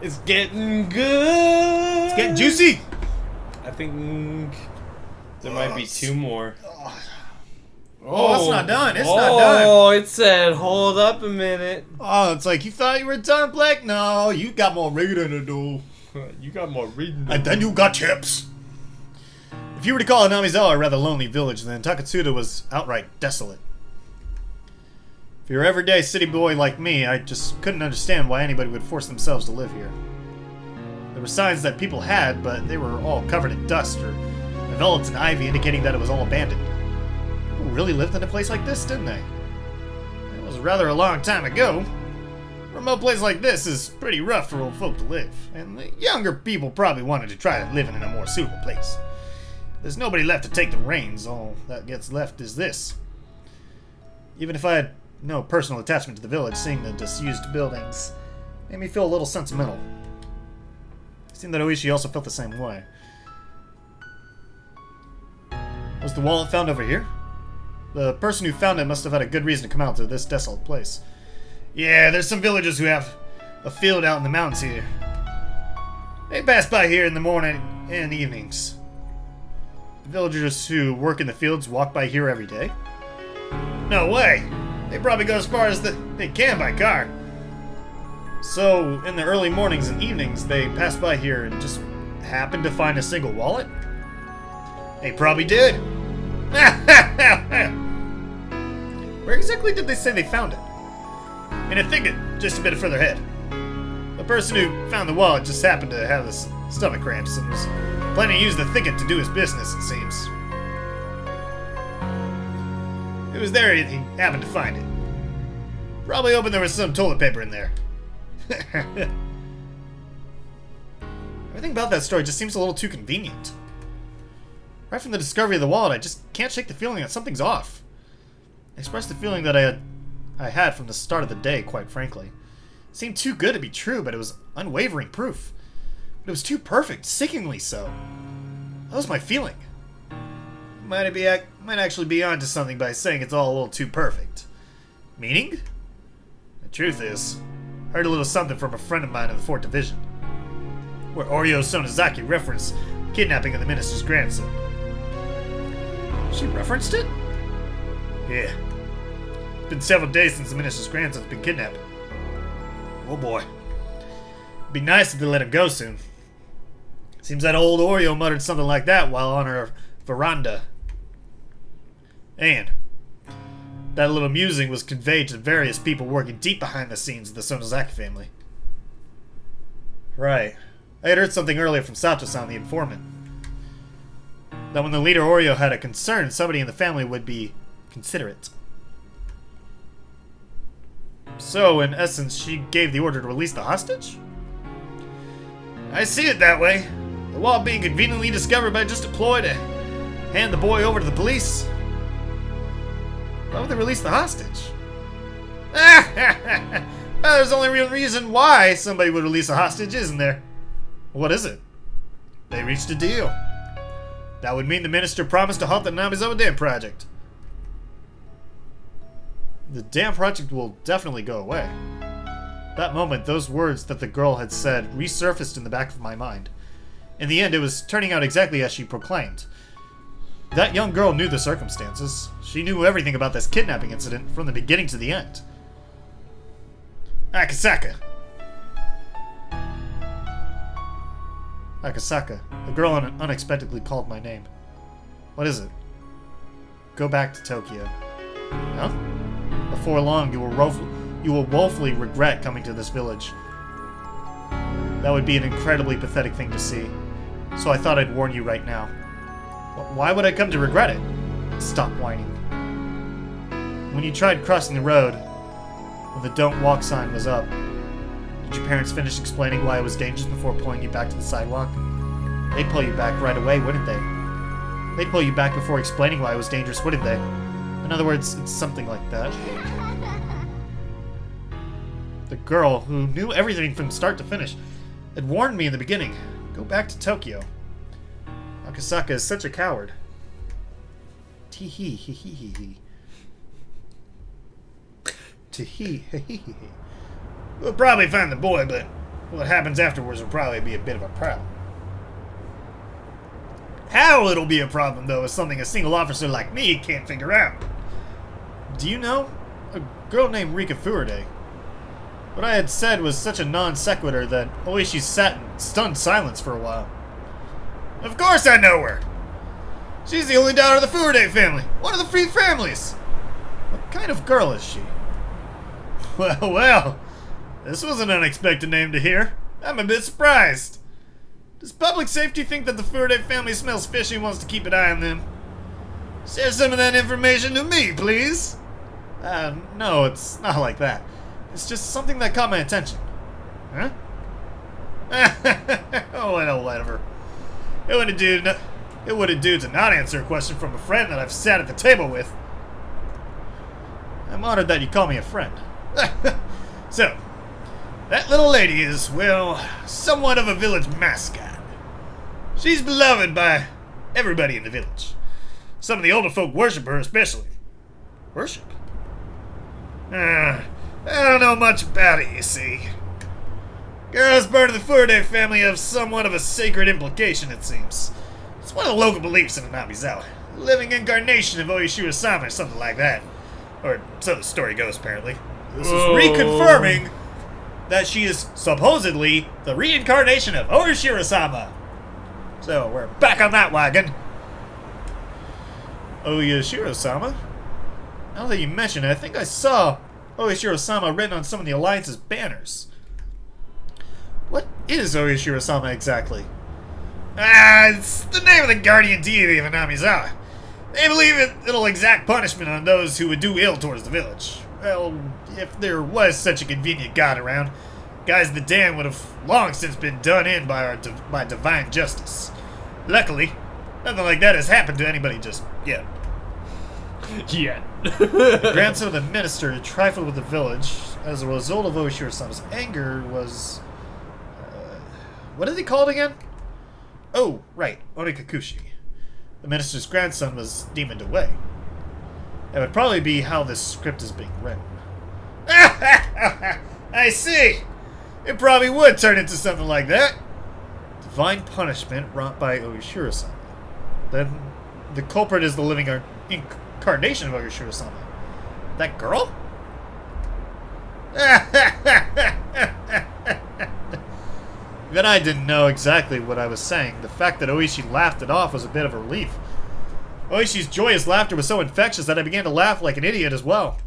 It's getting good. It's getting juicy. I think there might be two more. Oh, it's not done. It's not done. Oh, it said, hold up a minute. Oh, it's like, you thought you were done, Blake? No, you got more reading to do. You got more reading to And then you got chips. If you were to call Namizawa a rather lonely village, then Takatsuta was outright desolate. For your everyday city boy like me, I just couldn't understand why anybody would force themselves to live here. There were signs that people had, but they were all covered in dust or enveloped in ivy, indicating that it was all abandoned. People really lived in a place like this, didn't they? It was rather a long time ago. A remote place like this is pretty rough for old folk to live, and the younger people probably wanted to try living in a more suitable place. There's nobody left to take the reins. All that gets left is this. Even if I had no personal attachment to the village, seeing the disused buildings made me feel a little sentimental. It seemed that Oishi also felt the same way. Was the wallet found over here? The person who found it must have had a good reason to come out to this desolate place. Yeah, there's some villagers who have a field out in the mountains here. They pass by here in the morning and evenings. The villagers who work in the fields walk by here every day. No way! They probably go as far as they can by car. So, in the early mornings and evenings, they pass by here and just happen to find a single wallet? They probably did. Where exactly did they say they found it? In a thicket, just a bit further ahead. The person who found the wallet just happened to have the stomach cramps and was planning to use the thicket to do his business, it seems. It was there he happened to find it. Probably hoping there was some toilet paper in there. Everything about that story just seems a little too convenient. Right from the discovery of the wallet, I just can't shake the feeling that something's off. I expressed the feeling that I had from the start of the day, quite frankly. It seemed too good to be true, but it was unwavering proof. But it was too perfect, sickeningly so. That was my feeling. Might actually be onto something by saying it's all a little too perfect. Meaning? The truth is, I heard a little something from a friend of mine in the 4th Division, where Oryo Sonozaki referenced kidnapping of the minister's grandson. She referenced it? Yeah. It's been several days since the minister's grandson's been kidnapped. Oh boy. It'd be nice if they let him go soon. Seems that old Oreo muttered something like that while on her veranda. And that little musing was conveyed to various people working deep behind the scenes of the Sonozaki family. Right. I had heard something earlier from Sato-san, the informant. That when the leader Oreo had a concern, somebody in the family would be considerate. So, in essence, she gave the order to release the hostage? I see it that way. The wallet being conveniently discovered by just a ploy to hand the boy over to the police. Why would they release the hostage? Well, there's only real reason why somebody would release a hostage, isn't there? What is it? They reached a deal. That would mean the minister promised to halt the Namizawa Dam project. The dam project will definitely go away. That moment, those words that the girl had said resurfaced in the back of my mind. In the end, it was turning out exactly as she proclaimed. That young girl knew the circumstances. She knew everything about this kidnapping incident from the beginning to the end. Akasaka. Akasaka. The girl unexpectedly called my name. What is it? Go back to Tokyo. Huh? Before long, you will woefully regret coming to this village. That would be an incredibly pathetic thing to see. So I thought I'd warn you right now. Why would I come to regret it? Stop whining. When you tried crossing the road, when the don't walk sign was up, did your parents finish explaining why it was dangerous before pulling you back to the sidewalk? They'd pull you back right away, wouldn't they? They'd pull you back before explaining why it was dangerous, wouldn't they? In other words, it's something like that. The girl, who knew everything from start to finish, had warned me in the beginning. Go back to Tokyo. Akasaka is such a coward. Tee-hee, hee-hee-hee-hee. Tee-hee-hee-hee-hee. We'll probably find the boy, but what happens afterwards will probably be a bit of a problem. How it'll be a problem, though, is something a single officer like me can't figure out. Do you know? A girl named Rika Furude. What I had said was such a non sequitur that Oishi sat in stunned silence for a while. Of course I know her! She's the only daughter of the Furude family, one of the three families! What kind of girl is she? Well, this was an unexpected name to hear. I'm a bit surprised. Does public safety think that the Furude family smells fishy and wants to keep an eye on them? Share some of that information to me, please. No, it's not like that. It's just something that caught my attention. Huh? Oh, well, whatever. It wouldn't do to not answer a question from a friend that I've sat at the table with. I'm honored that you call me a friend. So, that little lady is, well, somewhat of a village mascot. She's beloved by everybody in the village. Some of the older folk worship her especially. Worship? I don't know much about it, you see. Girls born of the Furude family have somewhat of a sacred implication, it seems. It's one of the local beliefs in Namizawa. A living incarnation of Oishiro-sama or something like that. Or so the story goes, apparently. This is reconfirming that she is supposedly the reincarnation of Oishiro-sama. So, we're back on that wagon. Oishiro-sama? Now that you mention it, I think I saw Oishiro-sama written on some of the Alliance's banners. What is Oishiro-sama exactly? It's the name of the guardian deity of Namizawa. They believe it'll exact punishment on those who would do ill towards the village. Well, if there was such a convenient god around, guys the damned would have long since been done in by divine justice. Luckily, nothing like that has happened to anybody just yet. Yeah. The grandson of the minister had trifled with the village. As a result of Oishiro-sama's anger was... what did they call it again? Oh, right, Onikakushi. The minister's grandson was demoned away. That would probably be how this script is being written. I see! It probably would turn into something like that. Divine punishment wrought by Oishiro-sama. Then the culprit is the living incarnation of Oishiro-sama. That girl? Even I didn't know exactly what I was saying. The fact that Oishi laughed it off was a bit of a relief. Oishi's joyous laughter was so infectious that I began to laugh like an idiot as well.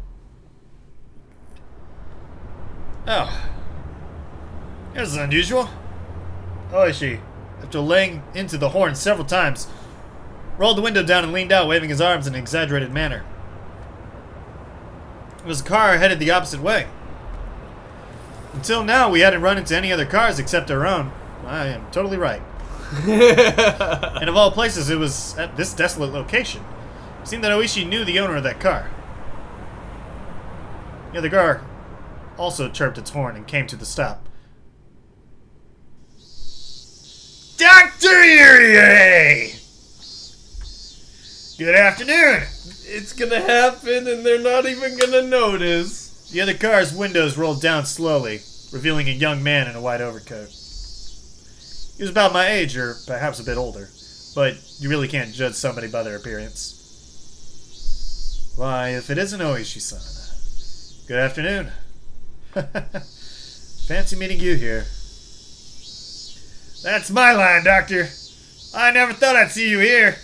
Oh. This is unusual. Oishi, after laying into the horn several times, rolled the window down and leaned out, waving his arms in an exaggerated manner. It was a car headed the opposite way. Until now, we hadn't run into any other cars except our own. I am totally right. And of all places, it was at this desolate location. It seemed that Oishi knew the owner of that car. The other car also chirped its horn and came to the stop. Dr. Yurie! Good afternoon! It's gonna happen and they're not even gonna notice. The other car's windows rolled down slowly, revealing a young man in a white overcoat. He was about my age, or perhaps a bit older, but you really can't judge somebody by their appearance. Why, if it isn't Oishi-san. Good afternoon. Fancy meeting you here. That's my line, Doctor. I never thought I'd see you here.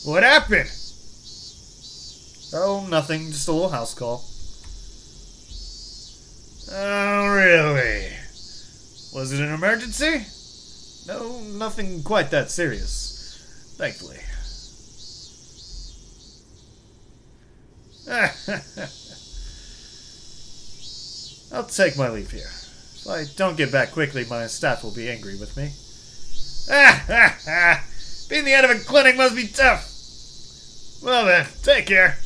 What happened? Oh, nothing. Just a little house call. Oh, really? Was it an emergency? No, nothing quite that serious. Thankfully. I'll take my leave here. If I don't get back quickly, my staff will be angry with me. Being the head of a clinic must be tough. Well then, take care.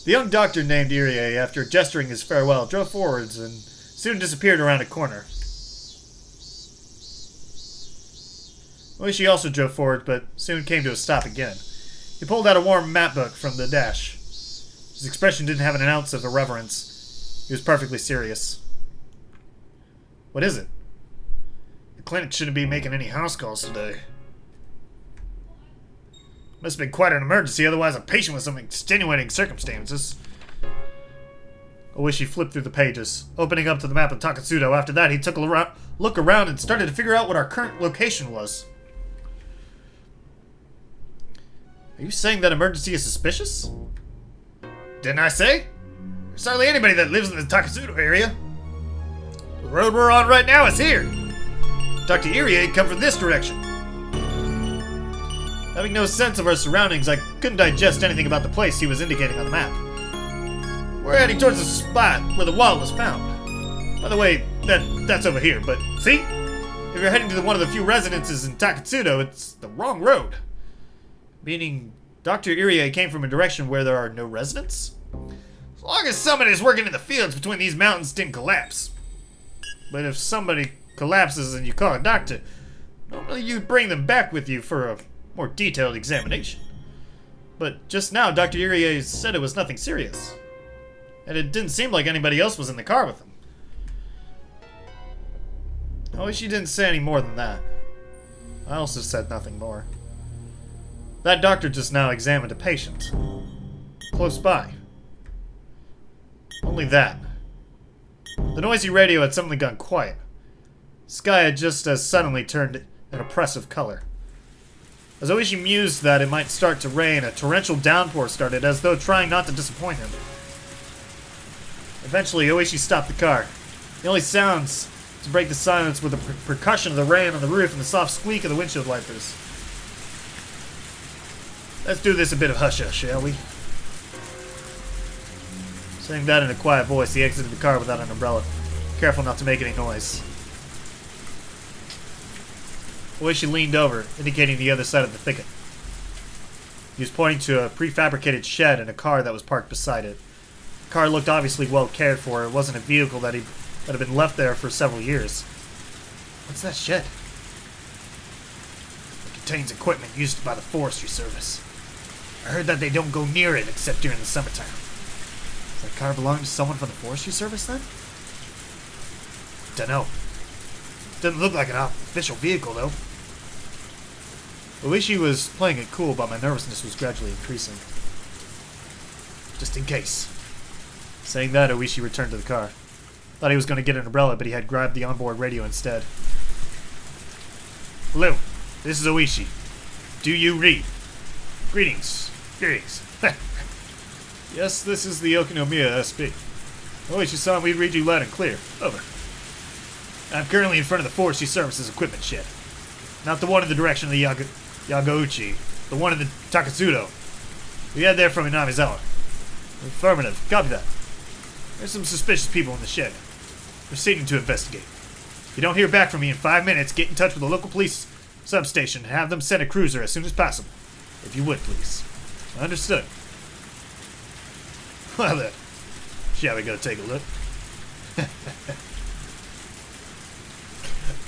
The young doctor named Irie, after gesturing his farewell, drove forwards and soon disappeared around a corner. Oishi also drove forward, but soon came to a stop again. He pulled out a warm map book from the dash. His expression didn't have an ounce of irreverence. He was perfectly serious. What is it? The clinic shouldn't be making any house calls today. Must have been quite an emergency, otherwise a patient with some extenuating circumstances. Oishi flipped through the pages, opening up to the map of Takatsudo. After that, he took a look around and started to figure out what our current location was. Are you saying that emergency is suspicious? Didn't I say? There's hardly anybody that lives in the Takatsudo area. The road we're on right now is here. Dr. Irie had come from this direction. Having no sense of our surroundings, I couldn't digest anything about the place he was indicating on the map. We're heading towards the spot where the wallet was found. By the way, that's over here, but see? If you're heading to one of the few residences in Takatsudo, it's the wrong road. Meaning, Dr. Irie came from a direction where there are no residents? As long as somebody is working in the fields between these mountains didn't collapse. But if somebody collapses and you call a doctor, normally you'd bring them back with you for a more detailed examination. But just now, Dr. Irie said it was nothing serious. And it didn't seem like anybody else was in the car with him. I wish she didn't say any more than that. I also said nothing more. That doctor just now examined a patient. Close by. Only that. The noisy radio had suddenly gone quiet. The sky had just as suddenly turned an oppressive color. As Oishi mused that it might start to rain, a torrential downpour started, as though trying not to disappoint him. Eventually, Oishi stopped the car. The only sounds to break the silence were the percussion of the rain on the roof and the soft squeak of the windshield wipers. Let's do this a bit of hush-hush, shall we? Saying that in a quiet voice, he exited the car without an umbrella, careful not to make any noise. Oishi leaned over, indicating the other side of the thicket. He was pointing to a prefabricated shed and a car that was parked beside it. The car looked obviously well cared for. It wasn't a vehicle that had been left there for several years. What's that shed? It contains equipment used by the Forestry Service. I heard that they don't go near it except during the summertime. Does that car belong to someone from the Forestry Service then? Dunno. Doesn't look like an official vehicle though. Oishi was playing it cool, but my nervousness was gradually increasing. Just in case. Saying that, Oishi returned to the car. Thought he was going to get an umbrella, but he had grabbed the onboard radio instead. Hello, this is Oishi. Do you read? Greetings. Greetings. Yes, this is the Okinomiya SB. Oishi-san, we read you loud and clear. Over. I'm currently in front of the Forestry Services equipment shed. Not the one in the direction of the Yagouchi. The one in the Takatsudo. We head there from Inamizawa. Affirmative. Copy that. There's some suspicious people in the shed. Proceeding to investigate. If you don't hear back from me in 5 minutes, get in touch with the local police substation and have them send a cruiser as soon as possible. If you would, please. Understood. Well then, shall we go take a look?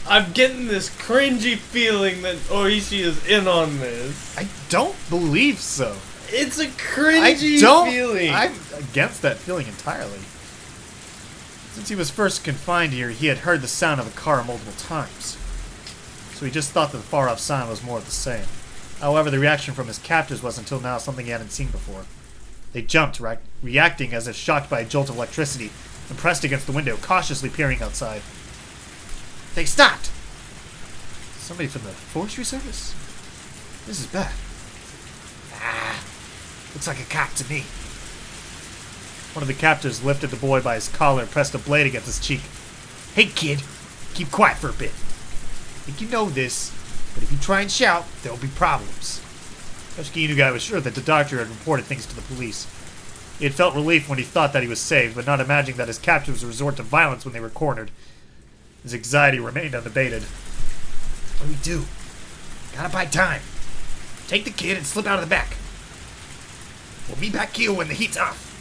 I'm getting this cringy feeling that Oishi is in on this. I don't believe so. It's a cringy feeling. I'm against that feeling entirely. Since he was first confined here, he had heard the sound of a car multiple times. So he just thought that the far-off sound was more of the same. However, the reaction from his captors was until now something he hadn't seen before. They jumped, reacting as if shocked by a jolt of electricity, and pressed against the window, cautiously peering outside. They stopped! Somebody from the Forestry Service? This is bad. Looks like a cop to me. One of the captors lifted the boy by his collar and pressed a blade against his cheek. Hey kid, keep quiet for a bit. Think you know this? But if you try and shout, there'll be problems. Toshiki Inu guy was sure that the doctor had reported things to the police. He had felt relief when he thought that he was saved, but not imagining that his captors would resort to violence when they were cornered. His anxiety remained unabated. What do we do? Gotta buy time. Take the kid and slip out of the back. We'll meet back here when the heat's off.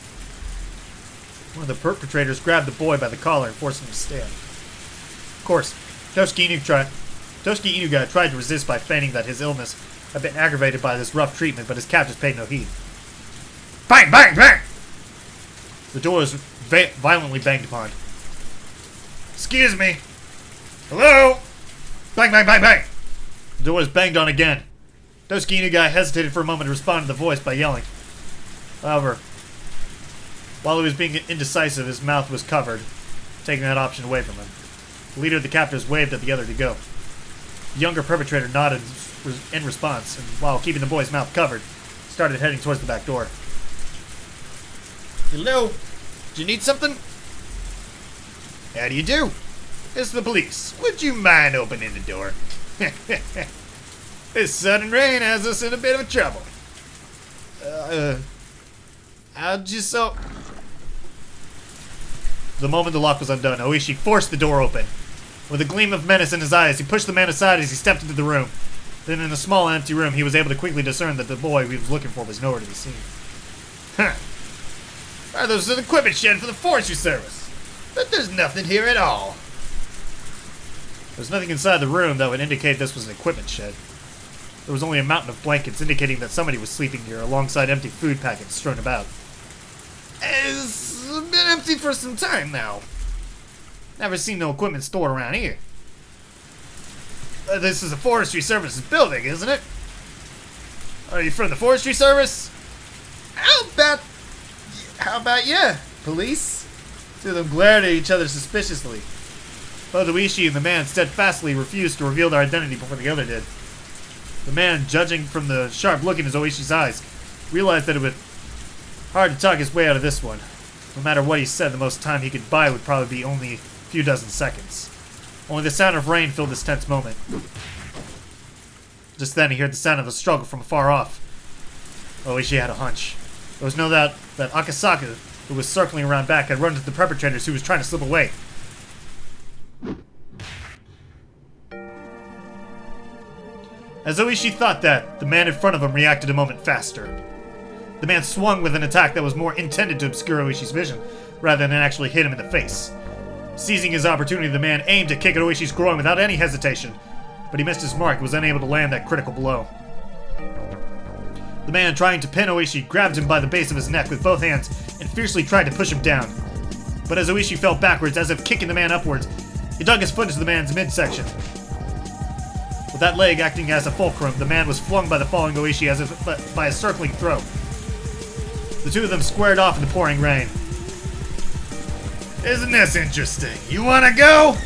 One of the perpetrators grabbed the boy by the collar and forced him to stand. Of course, Toshiki Inu guy tried to resist by feigning that his illness had been aggravated by this rough treatment, but his captors paid no heed. Bang, bang, bang! The door was violently banged upon. Excuse me. Hello? Bang, bang, bang, bang! The door was banged on again. Toshiki Inu guy hesitated for a moment to respond to the voice by yelling. However, while he was being indecisive, his mouth was covered, taking that option away from him. The leader of the captors waved at the other to go. The younger perpetrator nodded in response, and while keeping the boy's mouth covered, started heading towards the back door. Hello? Do you need something? How do you do? It's the police. Would you mind opening the door? This sudden rain has us in a bit of trouble. How'd you so... The moment the lock was undone, Oishi forced the door open. With a gleam of menace in his eyes, he pushed the man aside as he stepped into the room. Then in the small empty room, he was able to quickly discern that the boy he was looking for was nowhere to be seen. Huh. There's an equipment shed for the forestry service. But there's nothing here at all. There's nothing inside the room that would indicate this was an equipment shed. There was only a mountain of blankets indicating that somebody was sleeping here alongside empty food packets strewn about. It's been empty for some time now. Never seen no equipment stored around here. This is a forestry services building, isn't it? Are you from the forestry service? How about you, police? Two of them glared at each other suspiciously. Both Oishi and the man steadfastly refused to reveal their identity before the other did. The man, judging from the sharp look in his Oishi's eyes, realized that it would be hard to talk his way out of this one. No matter what he said, the most time he could buy would probably be only a few dozen seconds. Only the sound of rain filled this tense moment. Just then he heard the sound of a struggle from afar off. Oishi had a hunch. There was no doubt that Akasaka, who was circling around back, had run into the perpetrators who was trying to slip away. As Oishi thought that, the man in front of him reacted a moment faster. The man swung with an attack that was more intended to obscure Oishi's vision, rather than actually hit him in the face. Seizing his opportunity, the man aimed to kick at Oishi's groin without any hesitation, but he missed his mark and was unable to land that critical blow. The man, trying to pin Oishi, grabbed him by the base of his neck with both hands and fiercely tried to push him down. But as Oishi fell backwards, as if kicking the man upwards, he dug his foot into the man's midsection. With that leg acting as a fulcrum, the man was flung by the falling Oishi as if by a circling throw. The two of them squared off in the pouring rain. Isn't this interesting? You wanna go?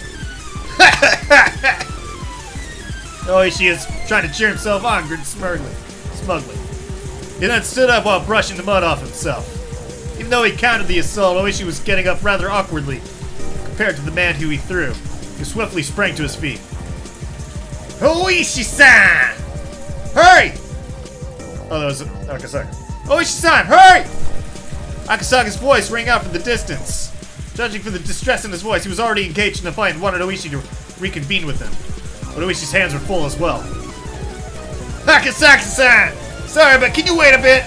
Oishi is trying to cheer himself on, grinning smugly. He then stood up while brushing the mud off himself. Even though he countered the assault, Oishi was getting up rather awkwardly compared to the man who he threw. He swiftly sprang to his feet. Oishi-san! Hurry! Oh, that was Akasaka. Oishi-san, hurry! Akasaka's voice rang out from the distance. Judging from the distress in his voice, he was already engaged in a fight and wanted Oishi to reconvene with him. But Oishi's hands were full as well. Akasaka-san! Sorry, but can you wait a bit?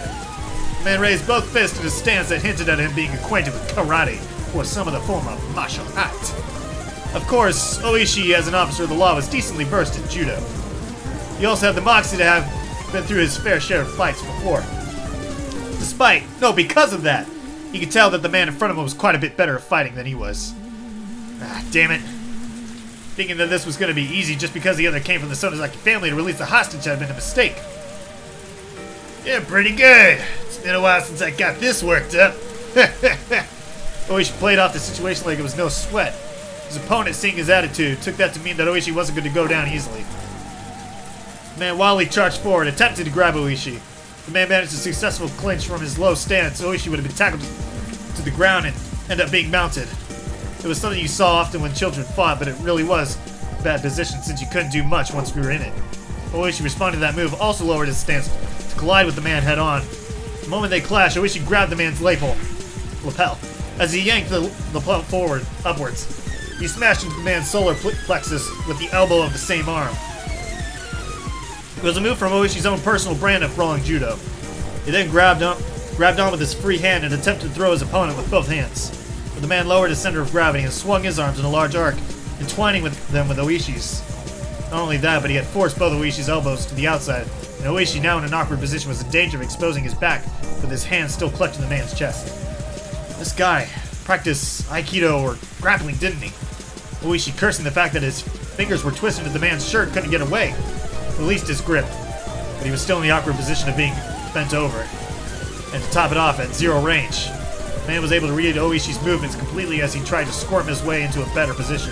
The man raised both fists in a stance that hinted at him being acquainted with karate, or some of the form of martial art. Of course, Oishi, as an officer of the law, was decently versed in judo. He also had the moxie to have been through his fair share of fights before. Because of that, he could tell that the man in front of him was quite a bit better at fighting than he was. Ah, damn it. Thinking that this was going to be easy just because the other came from the Sonozaki family to release the hostage had been a mistake. Yeah, pretty good. It's been a while since I got this worked up. Oishi played off the situation like it was no sweat. His opponent, seeing his attitude, took that to mean that Oishi wasn't going to go down easily. The man wildly charged forward, attempted to grab Oishi. The man managed a successful clinch from his low stance. Oishi would have been tackled to the ground and ended up being mounted. It was something you saw often when children fought, but it really was a bad position since you couldn't do much once we were in it. Oishi responded to that move, also lowered his stance to collide with the man head-on. The moment they clashed, Oishi grabbed the man's lapel. As he yanked the lapel forward, upwards, he smashed into the man's solar plexus with the elbow of the same arm. It was a move from Oishi's own personal brand of brawling judo. He then grabbed on with his free hand and attempted to throw his opponent with both hands. But the man lowered his center of gravity and swung his arms in a large arc, entwining them with Oishi's. Not only that, but he had forced both Oishi's elbows to the outside, and Oishi, now in an awkward position, was in danger of exposing his back with his hand still clutching the man's chest. This guy practiced Aikido or grappling, didn't he? Oishi, cursing the fact that his fingers were twisted into the man's shirt, couldn't get away. Released his grip, but he was still in the awkward position of being bent over. And to top it off, at zero range, the man was able to read Oishi's movements completely as he tried to squirm his way into a better position.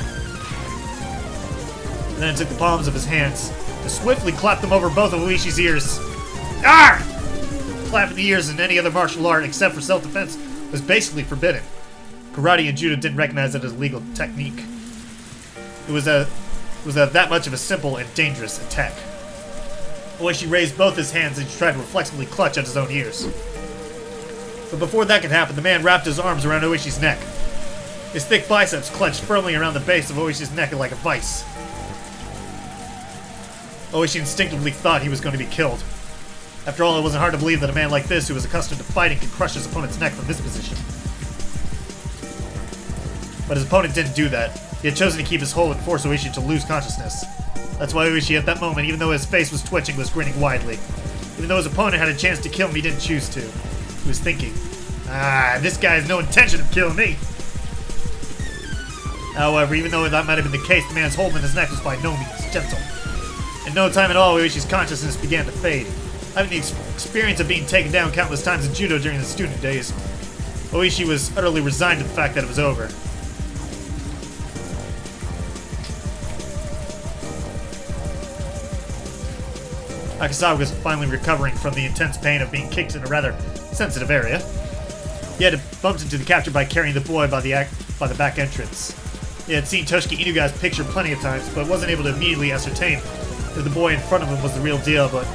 And then took the palms of his hands and swiftly clapped them over both of Oishi's ears. Arr! Clapping the ears in any other martial art except for self-defense was basically forbidden. Karate and judo didn't recognize it as a legal technique. It was that much of a simple and dangerous attack. Oishi raised both his hands and tried to reflexively clutch at his own ears. But before that could happen, the man wrapped his arms around Oishi's neck. His thick biceps clenched firmly around the base of Oishi's neck like a vice. Oishi instinctively thought he was going to be killed. After all, it wasn't hard to believe that a man like this, who was accustomed to fighting, could crush his opponent's neck from this position. But his opponent didn't do that. He had chosen to keep his hold and force Oishi to lose consciousness. That's why Oishi, at that moment, even though his face was twitching, was grinning widely. Even though his opponent had a chance to kill him, he didn't choose to. He was thinking, this guy has no intention of killing me. However, even though that might have been the case, the man's hold in his neck was by no means gentle. In no time at all, Oishi's consciousness began to fade. Having the experience of being taken down countless times in judo during his student days, Oishi was utterly resigned to the fact that it was over. Akasaka was finally recovering from the intense pain of being kicked in a rather sensitive area. He had bumped into the captor by carrying the boy by the back entrance. He had seen Toshiki Inugai's picture plenty of times, but wasn't able to immediately ascertain that the boy in front of him was the real deal, but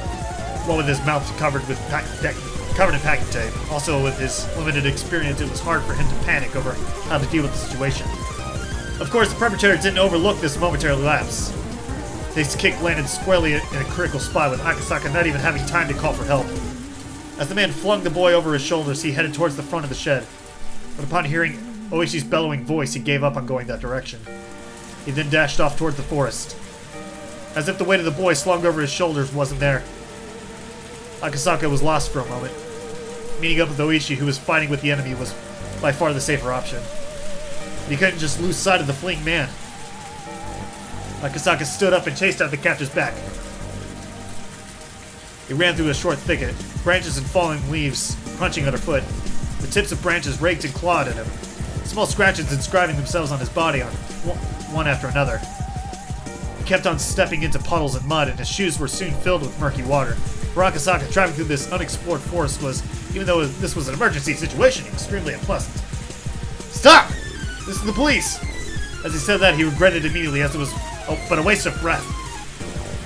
what with his mouth covered in packing tape. Also, with his limited experience, it was hard for him to panic over how to deal with the situation. Of course, the perpetrator didn't overlook this momentary lapse. His kick landed squarely in a critical spot, with Akasaka not even having time to call for help. As the man flung the boy over his shoulders, he headed towards the front of the shed. But upon hearing Oishi's bellowing voice, he gave up on going that direction. He then dashed off toward the forest. As if the weight of the boy slung over his shoulders wasn't there. Akasaka was lost for a moment. Meeting up with Oishi, who was fighting with the enemy, was by far the safer option. But he couldn't just lose sight of the fleeing man. Akasaka stood up and chased out the captor's back. He ran through a short thicket, branches and falling leaves crunching underfoot. The tips of branches raked and clawed at him, small scratches inscribing themselves on his body one after another. He kept on stepping into puddles and mud, and his shoes were soon filled with murky water. For Akasaka, traveling through this unexplored forest was, even though this was an emergency situation, extremely unpleasant. Stop! This is the police! As he said that, he regretted immediately, as it was but a waste of breath.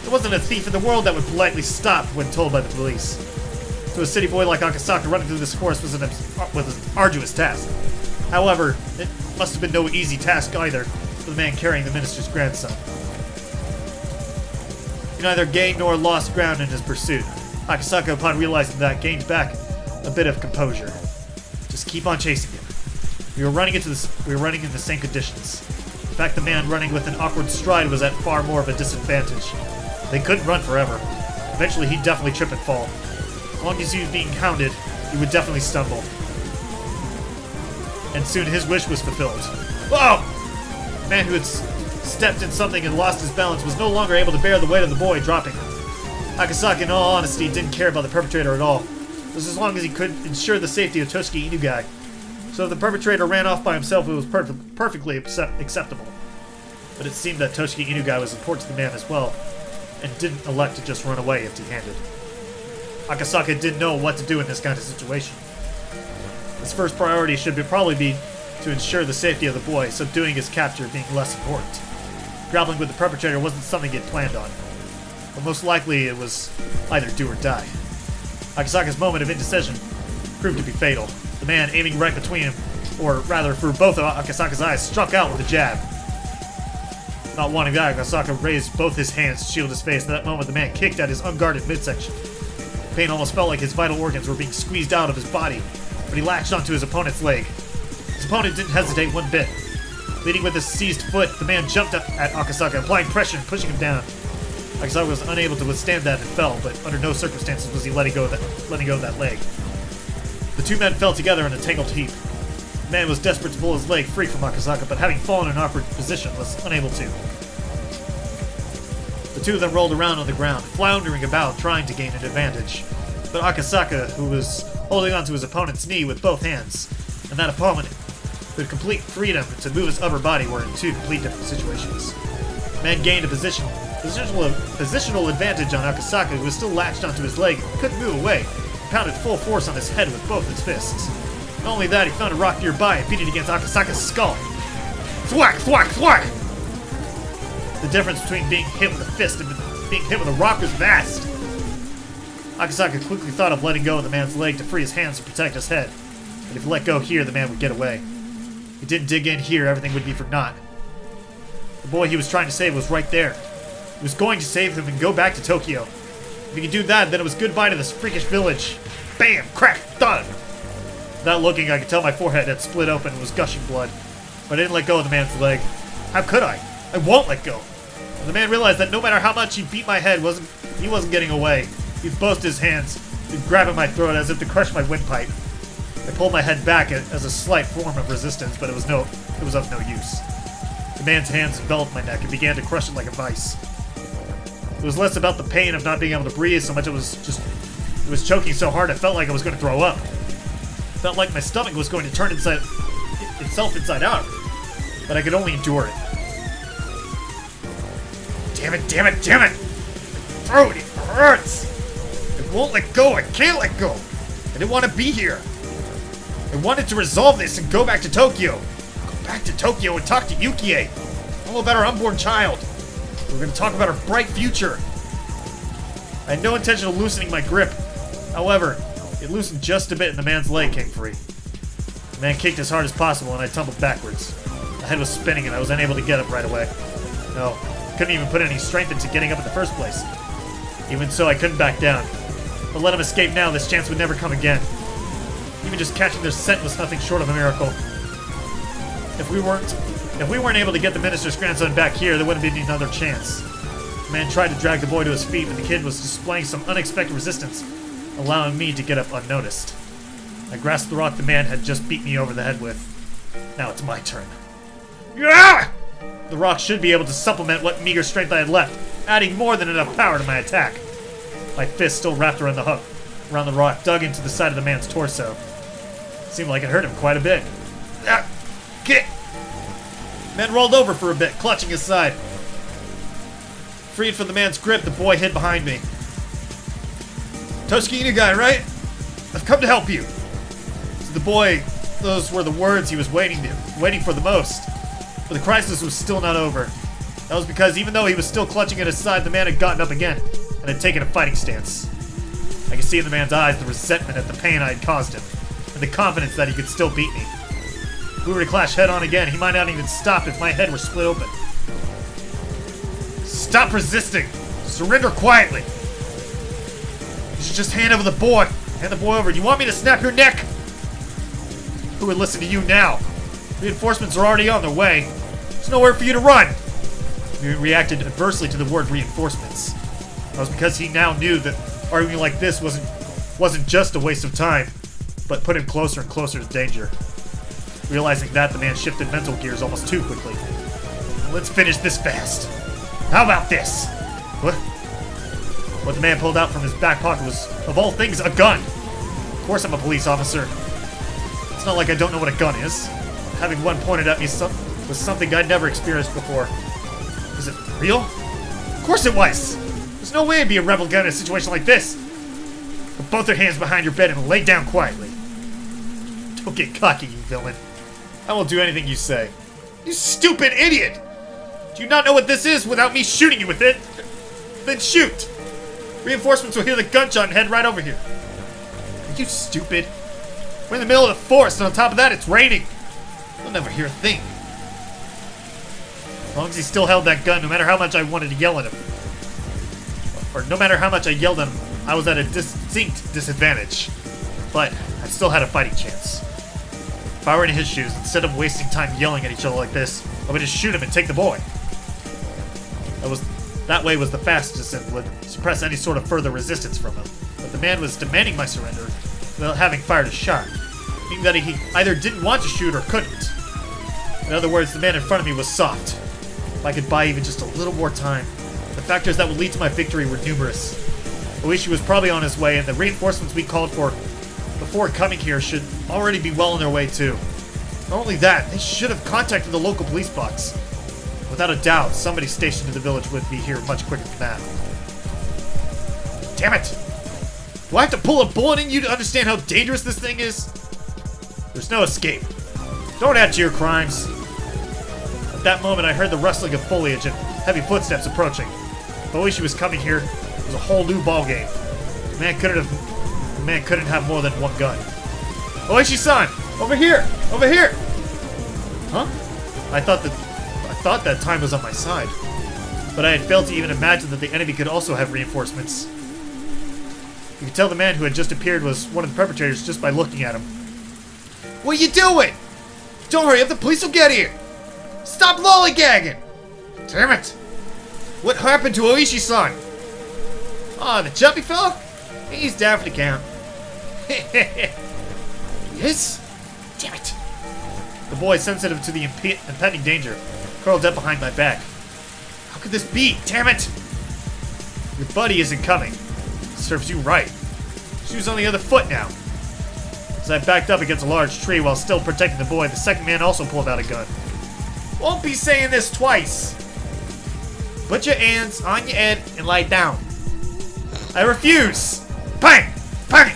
There wasn't a thief in the world that would politely stop when told by the police. To a city boy like Akasaka, running through this forest was an arduous task. However, it must have been no easy task either for the man carrying the minister's grandson. He neither gained nor lost ground in his pursuit. Akasaka, upon realizing that, gained back a bit of composure. Just keep on chasing him. We were running in the same conditions. In fact, the man running with an awkward stride was at far more of a disadvantage. They couldn't run forever. Eventually, he'd definitely trip and fall. As long as he was being hounded, he would definitely stumble. And soon his wish was fulfilled. Whoa! The man who had stepped in something and lost his balance was no longer able to bear the weight of the boy dropping him. Akasaka, in all honesty, didn't care about the perpetrator at all. It was as long as he could ensure the safety of Toshiki Inugai. So if the perpetrator ran off by himself, it was perfectly acceptable. But it seemed that Toshiki Inugai was important to the man as well, and didn't elect to just run away empty-handed. Akasaka didn't know what to do in this kind of situation. His first priority should probably be to ensure the safety of the boy, subduing his capture being less important. Grappling with the perpetrator wasn't something he had planned on. but most likely it was either do or die. Akasaka's moment of indecision proved to be fatal. The man, aiming right between him, or rather through both of Akasaka's eyes, struck out with a jab. Not wanting that, Akasaka raised both his hands to shield his face. At that moment, the man kicked at his unguarded midsection. Pain almost felt like his vital organs were being squeezed out of his body, but he latched onto his opponent's leg. His opponent didn't hesitate one bit. Leading with his seized foot, the man jumped up at Akasaka, applying pressure and pushing him down. Akasaka was unable to withstand that and fell, but under no circumstances was he letting go of that leg. The two men fell together in a tangled heap. The man was desperate to pull his leg free from Akasaka, but having fallen in an awkward position, was unable to. The two of them rolled around on the ground, floundering about, trying to gain an advantage. But Akasaka, who was holding onto his opponent's knee with both hands, and that opponent, with complete freedom to move his upper body, were in two complete different situations. The man gained a positional advantage on Akasaka, who was still latched onto his leg and couldn't move away, and pounded full force on his head with both his fists. Not only that, he found a rock nearby and beat it against Akasaka's skull. Thwack, thwack, thwack! The difference between being hit with a fist and being hit with a rock was vast. Akasaka quickly thought of letting go of the man's leg to free his hands to protect his head. But if he let go here, the man would get away. If he didn't dig in here, everything would be for naught. The boy he was trying to save was right there. He was going to save him and go back to Tokyo. If he could do that, then it was goodbye to this freakish village. Bam! Crack! Thud! Without looking, I could tell my forehead had split open and was gushing blood. But I didn't let go of the man's leg. How could I? I won't let go. And the man realized that no matter how much he beat my head, he wasn't getting away. He'd both his hands. He'd grab at my throat as if to crush my windpipe. I pulled my head back as a slight form of resistance, but it was of no use. The man's hands enveloped my neck and began to crush it like a vice. It was less about the pain of not being able to breathe so much it was choking so hard I felt like I was going to throw up. It felt like my stomach was going to turn itself inside out, but I could only endure it. Damn it, damn it, damn it! Throat, it hurts! I won't let go, I can't let go! I didn't want to be here. I wanted to resolve this and go back to Tokyo. Go back to Tokyo and talk to Yukie. All about our unborn child. We're going to talk about our bright future. I had no intention of loosening my grip. However, it loosened just a bit and the man's leg came free. The man kicked as hard as possible and I tumbled backwards. My head was spinning and I was unable to get up right away. No, couldn't even put any strength into getting up in the first place. Even so, I couldn't back down. But let him escape now, this chance would never come again. Even just catching their scent was nothing short of a miracle. If we weren't able to get the minister's grandson back here, there wouldn't be another chance. The man tried to drag the boy to his feet, but the kid was displaying some unexpected resistance, allowing me to get up unnoticed. I grasped the rock the man had just beat me over the head with. Now it's my turn. Yeah! The rock should be able to supplement what meager strength I had left, adding more than enough power to my attack. My fist still wrapped around the rock, dug into the side of the man's torso. It seemed like it hurt him quite a bit. Get! The man rolled over for a bit, clutching his side. Freed from the man's grip, the boy hid behind me. Toshiki guy, right? I've come to help you. To the boy, those were the words he was waiting for the most. But the crisis was still not over. That was because even though he was still clutching at his side, the man had gotten up again and had taken a fighting stance. I could see in the man's eyes the resentment at the pain I had caused him, and the confidence that he could still beat me. If we were to clash head on again, he might not even stop if my head were split open. Stop resisting! Surrender quietly! You should just hand over the boy! Hand the boy over. Do you want me to snap your neck? Who would listen to you now? Reinforcements are already on their way. There's nowhere for you to run! He reacted adversely to the word reinforcements. That was because he now knew that arguing like this wasn't just a waste of time, but put him closer and closer to danger. Realizing that, the man shifted mental gears almost too quickly. Let's finish this fast. How about this? What the man pulled out from his back pocket was, of all things, a gun. Of course I'm a police officer. It's not like I don't know what a gun is. Having one pointed at me was something I'd never experienced before. Was it real? Of course it was! There's no way I'd be a rebel gun in a situation like this. Put both your hands behind your bed and lay down quietly. Don't get cocky, you villain. I won't do anything you say. You stupid idiot! Do you not know what this is without me shooting you with it? Then shoot! Reinforcements will hear the gunshot and head right over here. Are you stupid? We're in the middle of the forest, and on top of that, it's raining. They'll never hear a thing. As long as he still held that gun, no matter how much I wanted to yell at him. Or no matter how much I yelled at him, I was at a distinct disadvantage. But I still had a fighting chance. If I were in his shoes, instead of wasting time yelling at each other like this, I would just shoot him and take the boy. That way was the fastest and would suppress any sort of further resistance from him. But the man was demanding my surrender without having fired a shot, meaning that he either didn't want to shoot or couldn't. In other words, the man in front of me was soft. If I could buy even just a little more time, the factors that would lead to my victory were numerous. Oishi was probably on his way, and the reinforcements we called for before coming here should already be well on their way too. Not only that, they should have contacted the local police box. Without a doubt, somebody stationed in the village would be here much quicker than that. Damn it! Do I have to pull a bullet in you to understand how dangerous this thing is? There's no escape. Don't add to your crimes. At that moment, I heard the rustling of foliage and heavy footsteps approaching. If Oishi was coming here, it was a whole new ballgame. The man couldn't have more than one gun. Oishi-san! Over here! Over here! Huh? I thought that time was on my side. But I had failed to even imagine that the enemy could also have reinforcements. You could tell the man who had just appeared was one of the perpetrators just by looking at him. What are you doing? Don't hurry up, the police will get here! Stop lollygagging! Damn it! What happened to Oishi-san? Ah, the chubby fella? He's down for the count. Yes? Damn it. The boy, sensitive to the impending danger, curled up behind my back. How could this be? Damn it! Your buddy isn't coming. Serves you right. Shoe's on the other foot now. As I backed up against a large tree while still protecting the boy, the second man also pulled out a gun. Won't be saying this twice. Put your hands on your head and lie down. I refuse! Bang! Bang!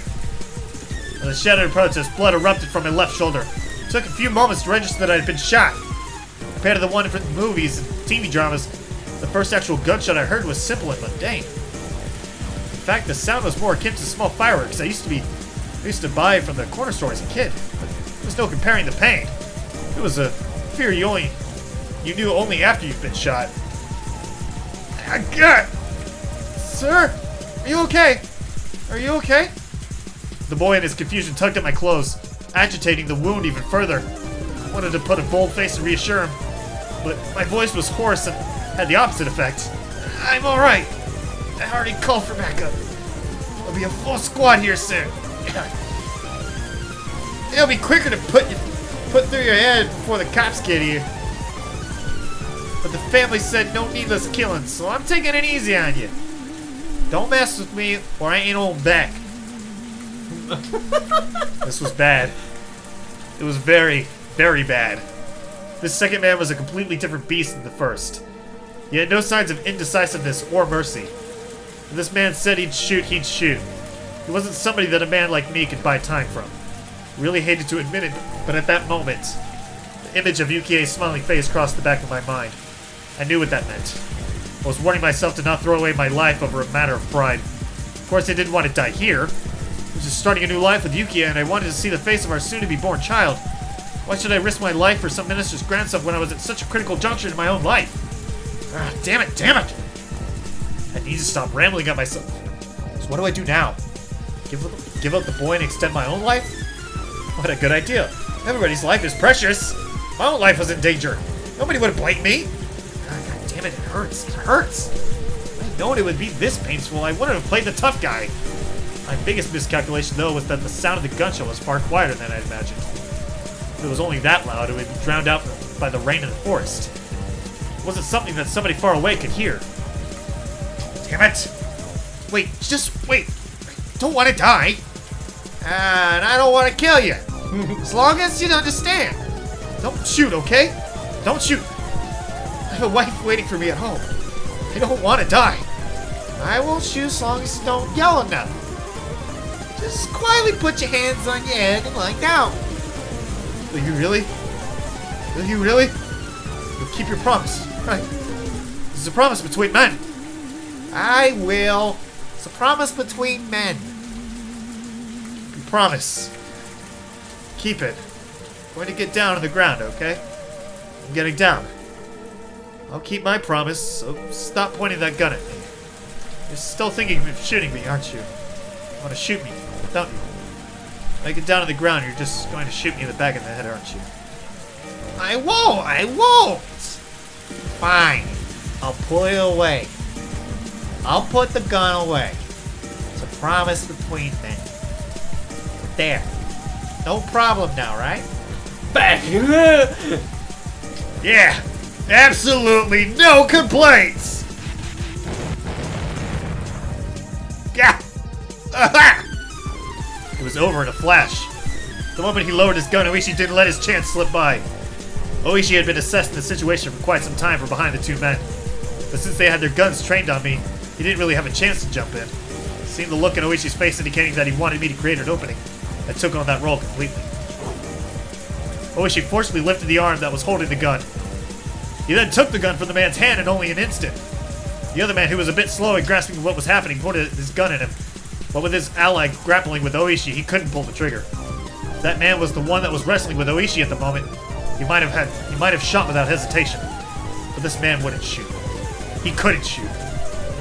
As I shouted in protest, blood erupted from my left shoulder. It took a few moments to register that I had been shot. Compared to the one from the movies and TV dramas, the first actual gunshot I heard was simple and mundane. In fact, the sound was more akin to small fireworks I used to buy from the corner store as a kid. But there was no comparing the pain. It was a fear you knew only after you've been shot. Sir? Are you okay? Are you okay? The boy in his confusion tugged at my clothes, agitating the wound even further. I wanted to put a bold face and reassure him, but my voice was hoarse and had the opposite effect. I'm alright. I already called for backup. There'll be a full squad here soon. It'll be quicker to put through your head before the cops get here. But the family said no needless killing, so I'm taking it easy on you. Don't mess with me or I ain't on back. This was bad. It was very, very bad. This second man was a completely different beast than the first. He had no signs of indecisiveness or mercy. If this man said he'd shoot, he'd shoot. He wasn't somebody that a man like me could buy time from. I really hated to admit it, but at that moment, the image of Yukie's smiling face crossed the back of my mind. I knew what that meant. I was warning myself to not throw away my life over a matter of pride. Of course, I didn't want to die here. I was just starting a new life with Yukie, and I wanted to see the face of our soon-to-be-born child. Why should I risk my life for some minister's grandson when I was at such a critical juncture in my own life? Ah, damn it, damn it! I need to stop rambling at myself. So what do I do now? Give up the boy and extend my own life? What a good idea. Everybody's life is precious. My own life was in danger. Nobody would have blamed me. God damn it, it hurts. It hurts. If I had known it would be this painful, I wouldn't have played the tough guy. My biggest miscalculation, though, was that the sound of the gunshot was far quieter than I'd imagined. If it was only that loud, it would be drowned out by the rain in the forest. It wasn't something that somebody far away could hear. Damn it! Wait, just wait. I don't want to die. And I don't want to kill you. As long as you understand. Don't shoot, okay? Don't shoot. I have a wife waiting for me at home. I don't want to die. I won't shoot as long as you don't yell enough. Just quietly put your hands on your head and lie down. Will you really? Will you really? You'll keep your promise, right? This is a promise between men. I will. It's a promise between men. Promise. Keep it. I'm going to get down on the ground, okay? I'm getting down. I'll keep my promise, so stop pointing that gun at me. You're still thinking of shooting me, aren't you? You want to shoot me, don't you? When I get down on the ground, you're just going to shoot me in the back of the head, aren't you? I won't! I won't! Fine. I'll pull it away. I'll put the gun away. It's a promise between men. There. No problem now, right? Back! Yeah! Absolutely no complaints! Yeah! It was over in a flash. The moment he lowered his gun, Oishi didn't let his chance slip by. Oishi had been assessing the situation for quite some time from behind the two men. But since they had their guns trained on me, he didn't really have a chance to jump in. It seemed the look in Oishi's face indicating that he wanted me to create an opening. I took on that role completely. Oishi forcibly lifted the arm that was holding the gun. He then took the gun from the man's hand in only an instant. The other man, who was a bit slow in grasping what was happening, pointed his gun at him. But with his ally grappling with Oishi, he couldn't pull the trigger. If that man was the one that was wrestling with Oishi at the moment, he might have shot without hesitation. But this man wouldn't shoot. He couldn't shoot.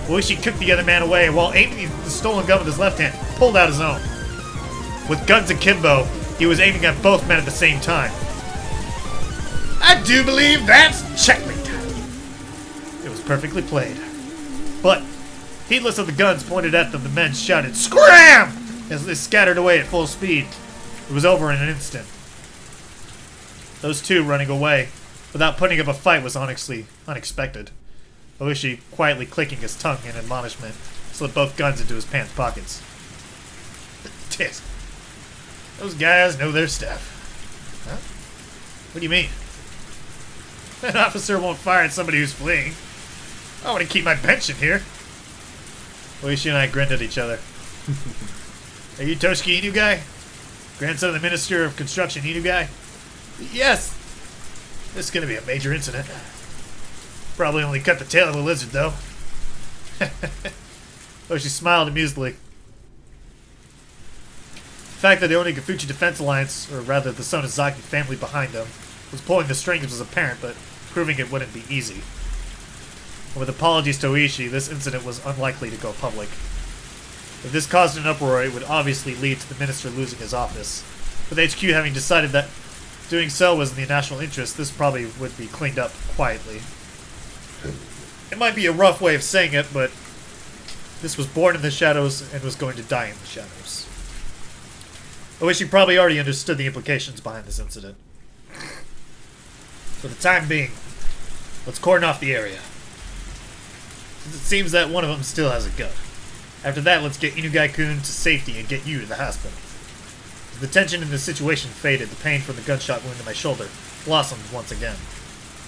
Oishi kicked the other man away, and while aiming the stolen gun with his left hand, pulled out his own. With guns akimbo, he was aiming at both men at the same time. I do believe that's checkmate. It was perfectly played. But, heedless of the guns pointed at them, the men shouted, "Scram!" as they scattered away at full speed. It was over in an instant. Those two running away, without putting up a fight, was honestly unexpected. Oishi, quietly clicking his tongue in admonishment, slipped both guns into his pants pockets. Tis. Those guys know their stuff. Huh? What do you mean? An officer won't fire at somebody who's fleeing. I want to keep my pension here. Oishi and I grinned at each other. Are you Toshiki Inu guy? Grandson of the Minister of Construction Inu guy? Yes. This is going to be a major incident. Probably only cut the tail of the lizard, though. Oishi smiled amusedly. The fact that the Onikafuchi Defense Alliance, or rather the Sonozaki family behind them, was pulling the strings was apparent, but proving it wouldn't be easy. And with apologies to Oishi, this incident was unlikely to go public. If this caused an uproar, it would obviously lead to the minister losing his office. With HQ having decided that doing so was in the national interest, this probably would be cleaned up quietly. It might be a rough way of saying it, but this was born in the shadows and was going to die in the shadows. Oishi probably already understood the implications behind this incident. For the time being, let's cordon off the area. Since it seems that one of them still has a gun. After that, let's get Inugai-kun to safety and get you to the hospital. As the tension in the situation faded, the pain from the gunshot wound in my shoulder blossomed once again.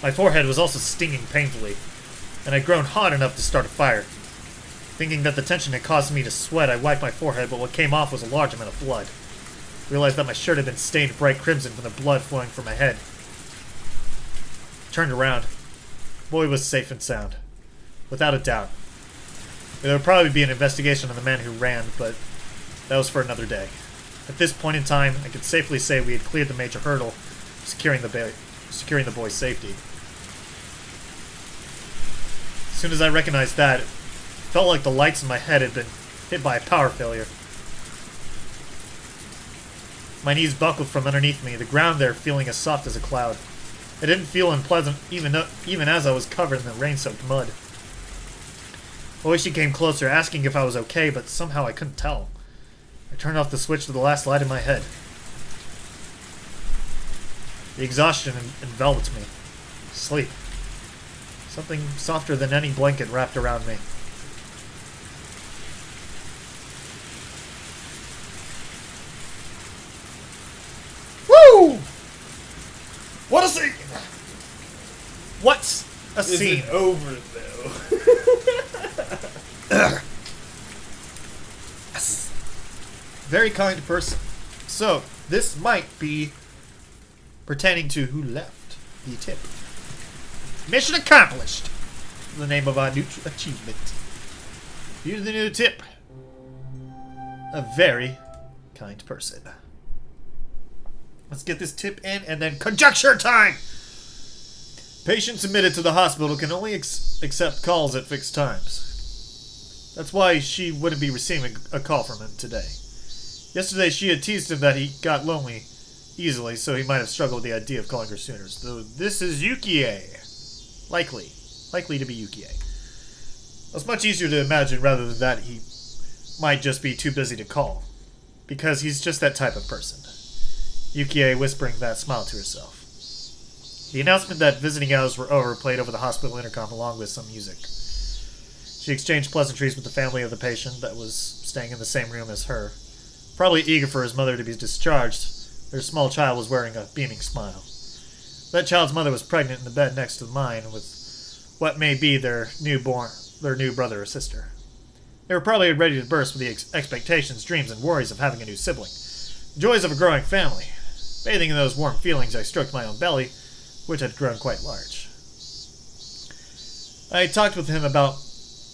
My forehead was also stinging painfully, and I'd grown hot enough to start a fire. Thinking that the tension had caused me to sweat, I wiped my forehead, but what came off was a large amount of blood. I realized that my shirt had been stained bright crimson from the blood flowing from my head. I turned around. The boy was safe and sound. Without a doubt. There would probably be an investigation on the man who ran, but that was for another day. At this point in time, I could safely say we had cleared the major hurdle of securing the boy's safety. As soon as I recognized that, it felt like the lights in my head had been hit by a power failure. My knees buckled from underneath me, the ground there feeling as soft as a cloud. It didn't feel unpleasant, even as I was covered in the rain-soaked mud. Oishi came closer, asking if I was okay, but somehow I couldn't tell. I turned off the switch to the last light in my head. The exhaustion enveloped me. Sleep. Something softer than any blanket wrapped around me. Woo! What a scene! What's a scene? Is it over, though? Yes. Very kind person. So, this might be pertaining to who left the tip. Mission accomplished. The name of our new achievement. Here's the new tip. A very kind person. Let's get this tip in and then conjecture time! Patients admitted to the hospital can only accept calls at fixed times. That's why she wouldn't be receiving a call from him today. Yesterday she had teased him that he got lonely easily, so he might have struggled with the idea of calling her sooner. Though this is Yukie. Likely to be Yukie. It's much easier to imagine rather than that he might just be too busy to call. Because he's just that type of person. Yukie whispering that smile to herself. The announcement that visiting hours were over played over the hospital intercom along with some music. She exchanged pleasantries with the family of the patient that was staying in the same room as her. Probably eager for his mother to be discharged, their small child was wearing a beaming smile. That child's mother was pregnant in the bed next to mine with what may be their new brother or sister. They were probably ready to burst with the expectations, dreams, and worries of having a new sibling. Joys of a growing family. Bathing in those warm feelings, I stroked my own belly, which had grown quite large. I talked with him about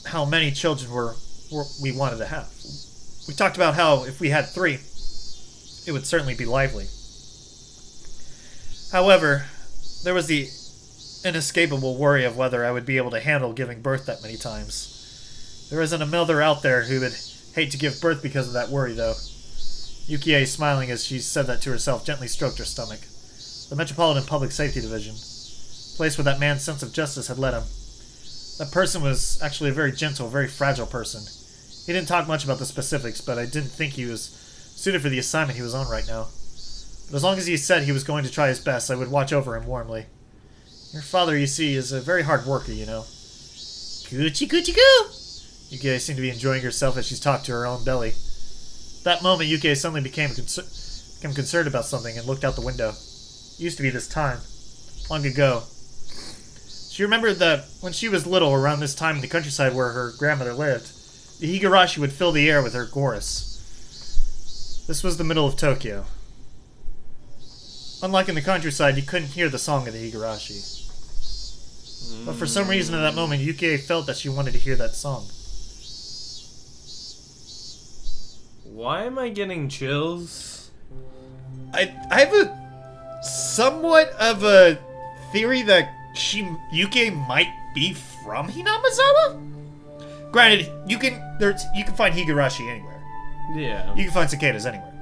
how many children we wanted to have. We talked about how if we had 3, it would certainly be lively. However, there was the inescapable worry of whether I would be able to handle giving birth that many times. There isn't a mother out there who would hate to give birth because of that worry, though. Yukie, smiling as she said that to herself, gently stroked her stomach. The Metropolitan Public Safety Division, place where that man's sense of justice had led him. That person was actually a very gentle, very fragile person. He didn't talk much about the specifics, but I didn't think he was suited for the assignment he was on right now. But as long as he said he was going to try his best, I would watch over him warmly. Your father, you see, is a very hard worker, you know. Coochie coochie coo! Yukie seemed to be enjoying herself as she talked to her own belly. At that moment, Yukie suddenly became concerned about something and looked out the window. It used to be this time. Long ago. She remembered that when she was little, around this time in the countryside where her grandmother lived, the Higurashi would fill the air with her chorus. This was the middle of Tokyo. Unlike in the countryside, you couldn't hear the song of the Higurashi. But for some reason at that moment, Yukie felt that she wanted to hear that song. Why am I getting chills? I have a somewhat of a theory that Yukie might be from Hinamizawa? Granted, you can find Higurashi anywhere. Yeah. You can find cicadas anywhere.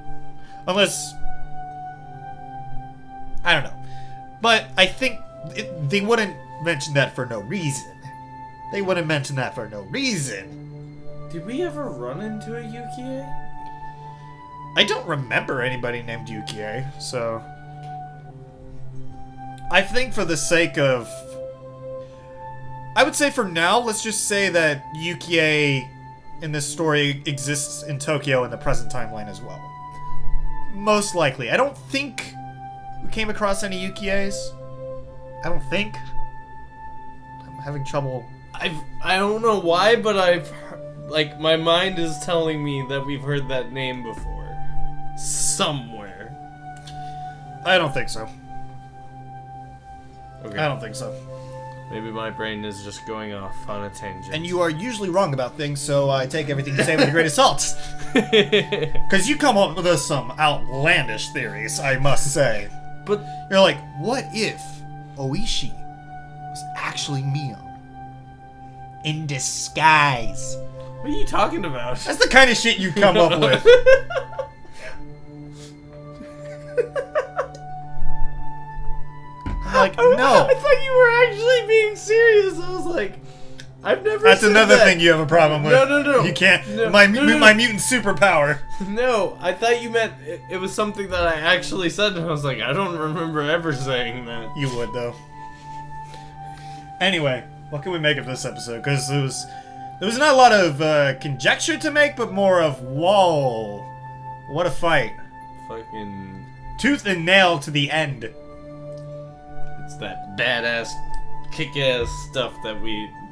Unless... I don't know. But I think they wouldn't mention that for no reason. They wouldn't mention that for no reason. Did we ever run into a Yukie? I don't remember anybody named Yukie, so... I think for the sake of... I would say for now, let's just say that Yukie in this story exists in Tokyo in the present timeline as well. Most likely. I don't think we came across any Yukies. I don't think. I'm having trouble... I don't know why, but like, my mind is telling me that we've heard that name before. Somewhere. I don't think so. Okay. I don't think so. Maybe my brain is just going off on a tangent. And you are usually wrong about things, so I take everything you say with a grain of salt. Because you come up with some outlandish theories, I must say. But you're like, what if Oishi was actually Mio? In disguise. What are you talking about? That's the kind of shit you come up with. I'm like, no. I thought you were actually being serious. I was like, I've never That's said another that. thing you have a problem with. No. You can't. No, my no. mutant superpower. No, I thought you meant it was something that I actually said, and I was like, I don't remember ever saying that. You would, though. Anyway, what can we make of this episode? Because there was not a lot of conjecture to make, but more of, whoa, what a fight. Fucking... Tooth and nail to the end. It's that badass, kick-ass stuff that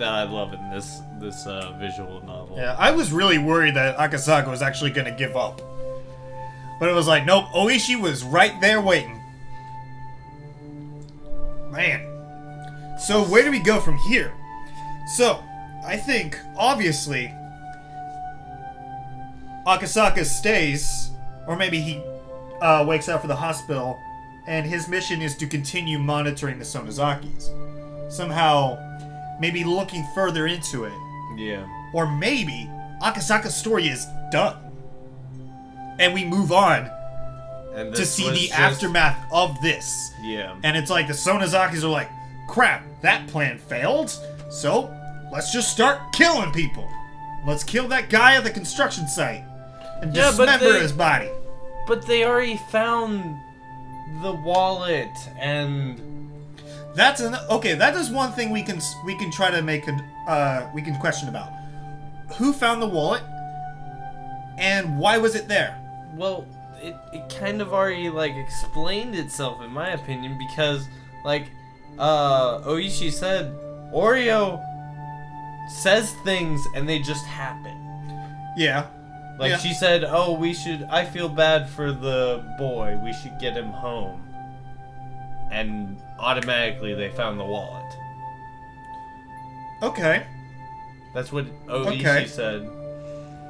I love in this visual novel. Yeah, I was really worried that Akasaka was actually going to give up. But it was like, nope, Oishi was right there waiting. Man. So, where do we go from here? So, I think, obviously, Akasaka stays, or maybe he wakes up for the hospital, and his mission is to continue monitoring the Sonozakis. Somehow, maybe looking further into it. Yeah. Or maybe Akasaka's story is done. And we move on And to this see was the just- aftermath of this. Yeah. And it's like the Sonozakis are like, crap, that plan failed, so let's just start killing people. Let's kill that guy at the construction site and Yeah, but dismember his body. But they already found the wallet, and That's okay. That is one thing we can try to make we can question about. Who found the wallet, and why was it there? well, it kind of already like explained itself in my opinion, because like Oishi said, Oreo says things and they just happen. Yeah. Like Yeah. she said, "Oh, I feel bad for the boy. We should get him home." And automatically they found the wallet. Okay. That's what Oishi Okay. said.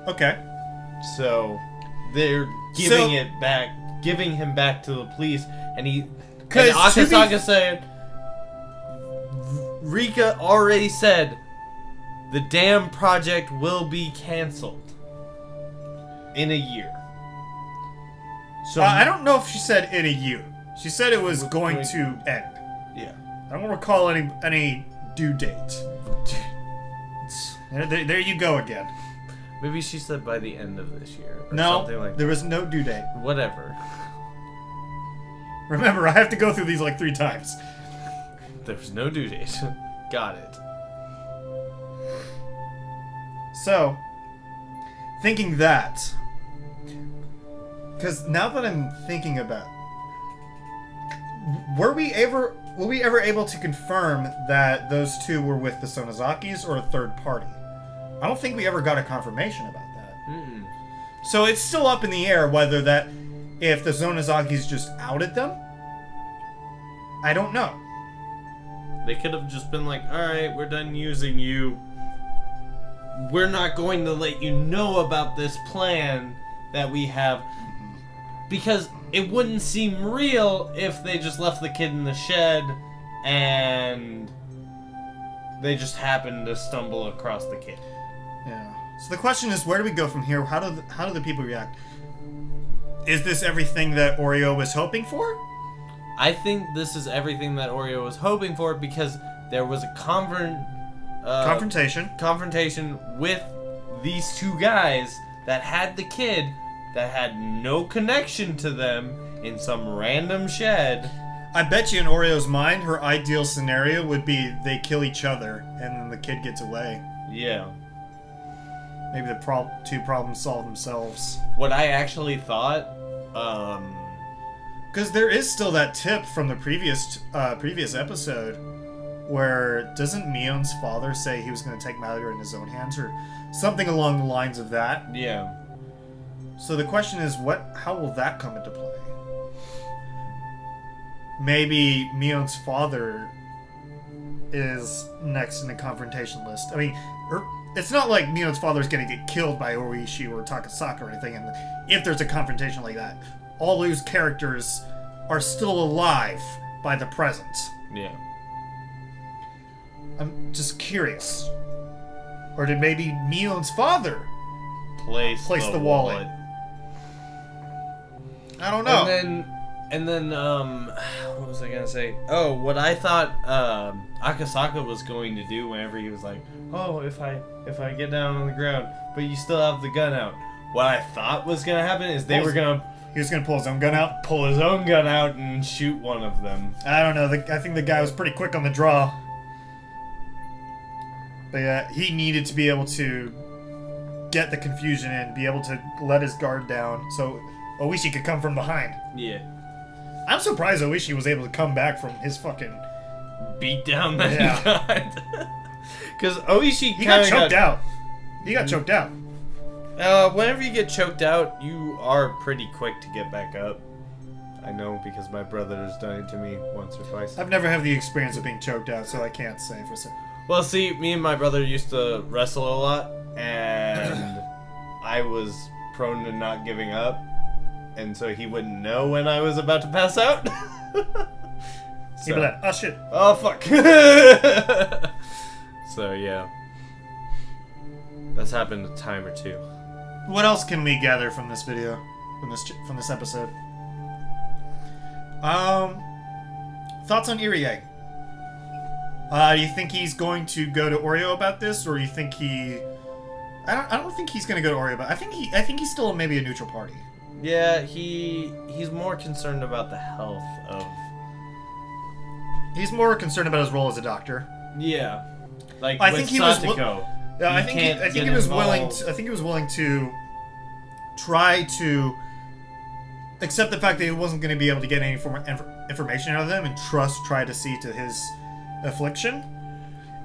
Okay. So they're giving him back to the police, and he. And 'Cause to be- Akasaka said, Rika already said, the damn project will be canceled in a year. So I don't know if she said in a year. She said it was We're going going- to end. yeah. I don't recall any due date. There you go again. Maybe she said by the end of this year. Or No, something like there was no due date. whatever. Remember, I have to go through these like 3 times. There's no due date. Got it. So, thinking that, because now that I'm thinking about, were we ever able to confirm that those two were with the Sonozakis or a third party? I don't think we ever got a confirmation about that. Mm-mm. So it's still up in the air whether that, if the Sonozakis just outed them. I don't know. They could have just been like, alright, we're done using you. We're not going to let you know about this plan that we have. Because it wouldn't seem real if they just left the kid in the shed and they just happened to stumble across the kid. Yeah. So the question is, where do we go from here? How do the people react? Is this everything that Oreo was hoping for? I think this is everything that Oreo was hoping for, because there was a confrontation with these two guys that had the kid that had no connection to them in some random shed. I bet you in Oreo's mind, her ideal scenario would be they kill each other and then the kid gets away. Yeah. Maybe the two problems solve themselves. What I actually thought, Because there is still that tip from the previous episode where doesn't Mion's father say he was going to take matter in his own hands or something along the lines of that? yeah. So the question is, how will that come into play? Maybe Mion's father is next in the confrontation list. I mean, it's not like Mion's father is going to get killed by Oishi or Takasaka or anything, and if there's a confrontation like that, all those characters are still alive by the present. Yeah. I'm just curious. Or did maybe Mion's father Place the wallet? I don't know. And then, what was I gonna say? Oh, what I thought Akasaka was going to do whenever he was like, oh, if I get down on the ground, but you still have the gun out. What I thought was gonna happen is he was gonna pull his own gun out? pull his own gun out and shoot one of them. I don't know. I think the guy was pretty quick on the draw. But yeah, he needed to be able to get the confusion in, be able to let his guard down, so Oishi could come from behind. Yeah. I'm surprised Oishi was able to come back from his fucking... Beat down that guy. Because Oishi He got kind of choked out. He got choked out. Whenever you get choked out, you are pretty quick to get back up. I know because my brother has done it to me once or twice. I've never had the experience of being choked out, so I can't say for certain. Well, see, me and my brother used to wrestle a lot, and I was prone to not giving up, and so he wouldn't know when I was about to pass out. He'd be like, oh shit. Oh fuck. So yeah, that's happened a time or two. What else can we gather from this video, from this episode? Thoughts on Irie? Do you think he's going to go to Oreo about this, or do you think he? I don't think he's going to go to Oreo about. I think he's still maybe a neutral party. Yeah, he's more concerned about the health of. He's more concerned about his role as a doctor. Yeah, like I with think he Satoko, was. Yeah, I think he was willing. I think he was willing to try to accept the fact that he wasn't going to be able to get any form of information out of them, and try to see to his affliction.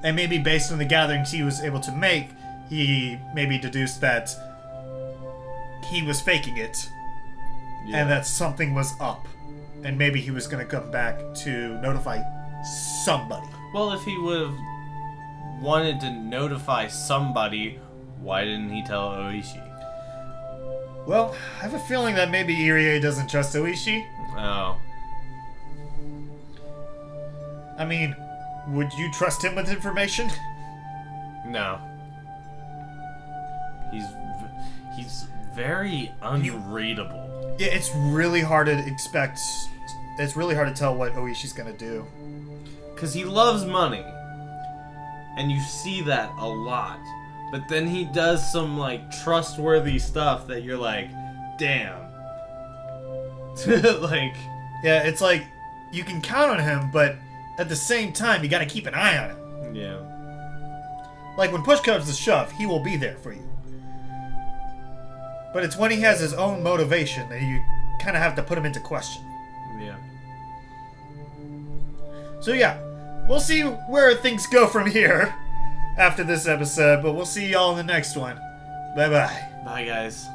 And maybe based on the gatherings he was able to make, he maybe deduced that he was faking it, and that something was up, and maybe he was going to come back to notify somebody. Well, if he would have wanted to notify somebody, why didn't he tell Oishi? Well, I have a feeling that maybe Irie doesn't trust Oishi. Oh. I mean, would you trust him with information? No. He's very unreadable. Yeah, it's really hard to expect. It's really hard to tell what Oishi's gonna do. Because he loves money. And you see that a lot. But then he does some, like, trustworthy stuff that you're like, damn. Like... Yeah, it's like, you can count on him, but at the same time, you gotta keep an eye on him. Yeah. Like, when push comes to shove, he will be there for you. But it's when he has his own motivation that you kind of have to put him into question. Yeah. So yeah, we'll see where things go from here after this episode, but we'll see y'all in the next one. Bye-bye. Bye, guys.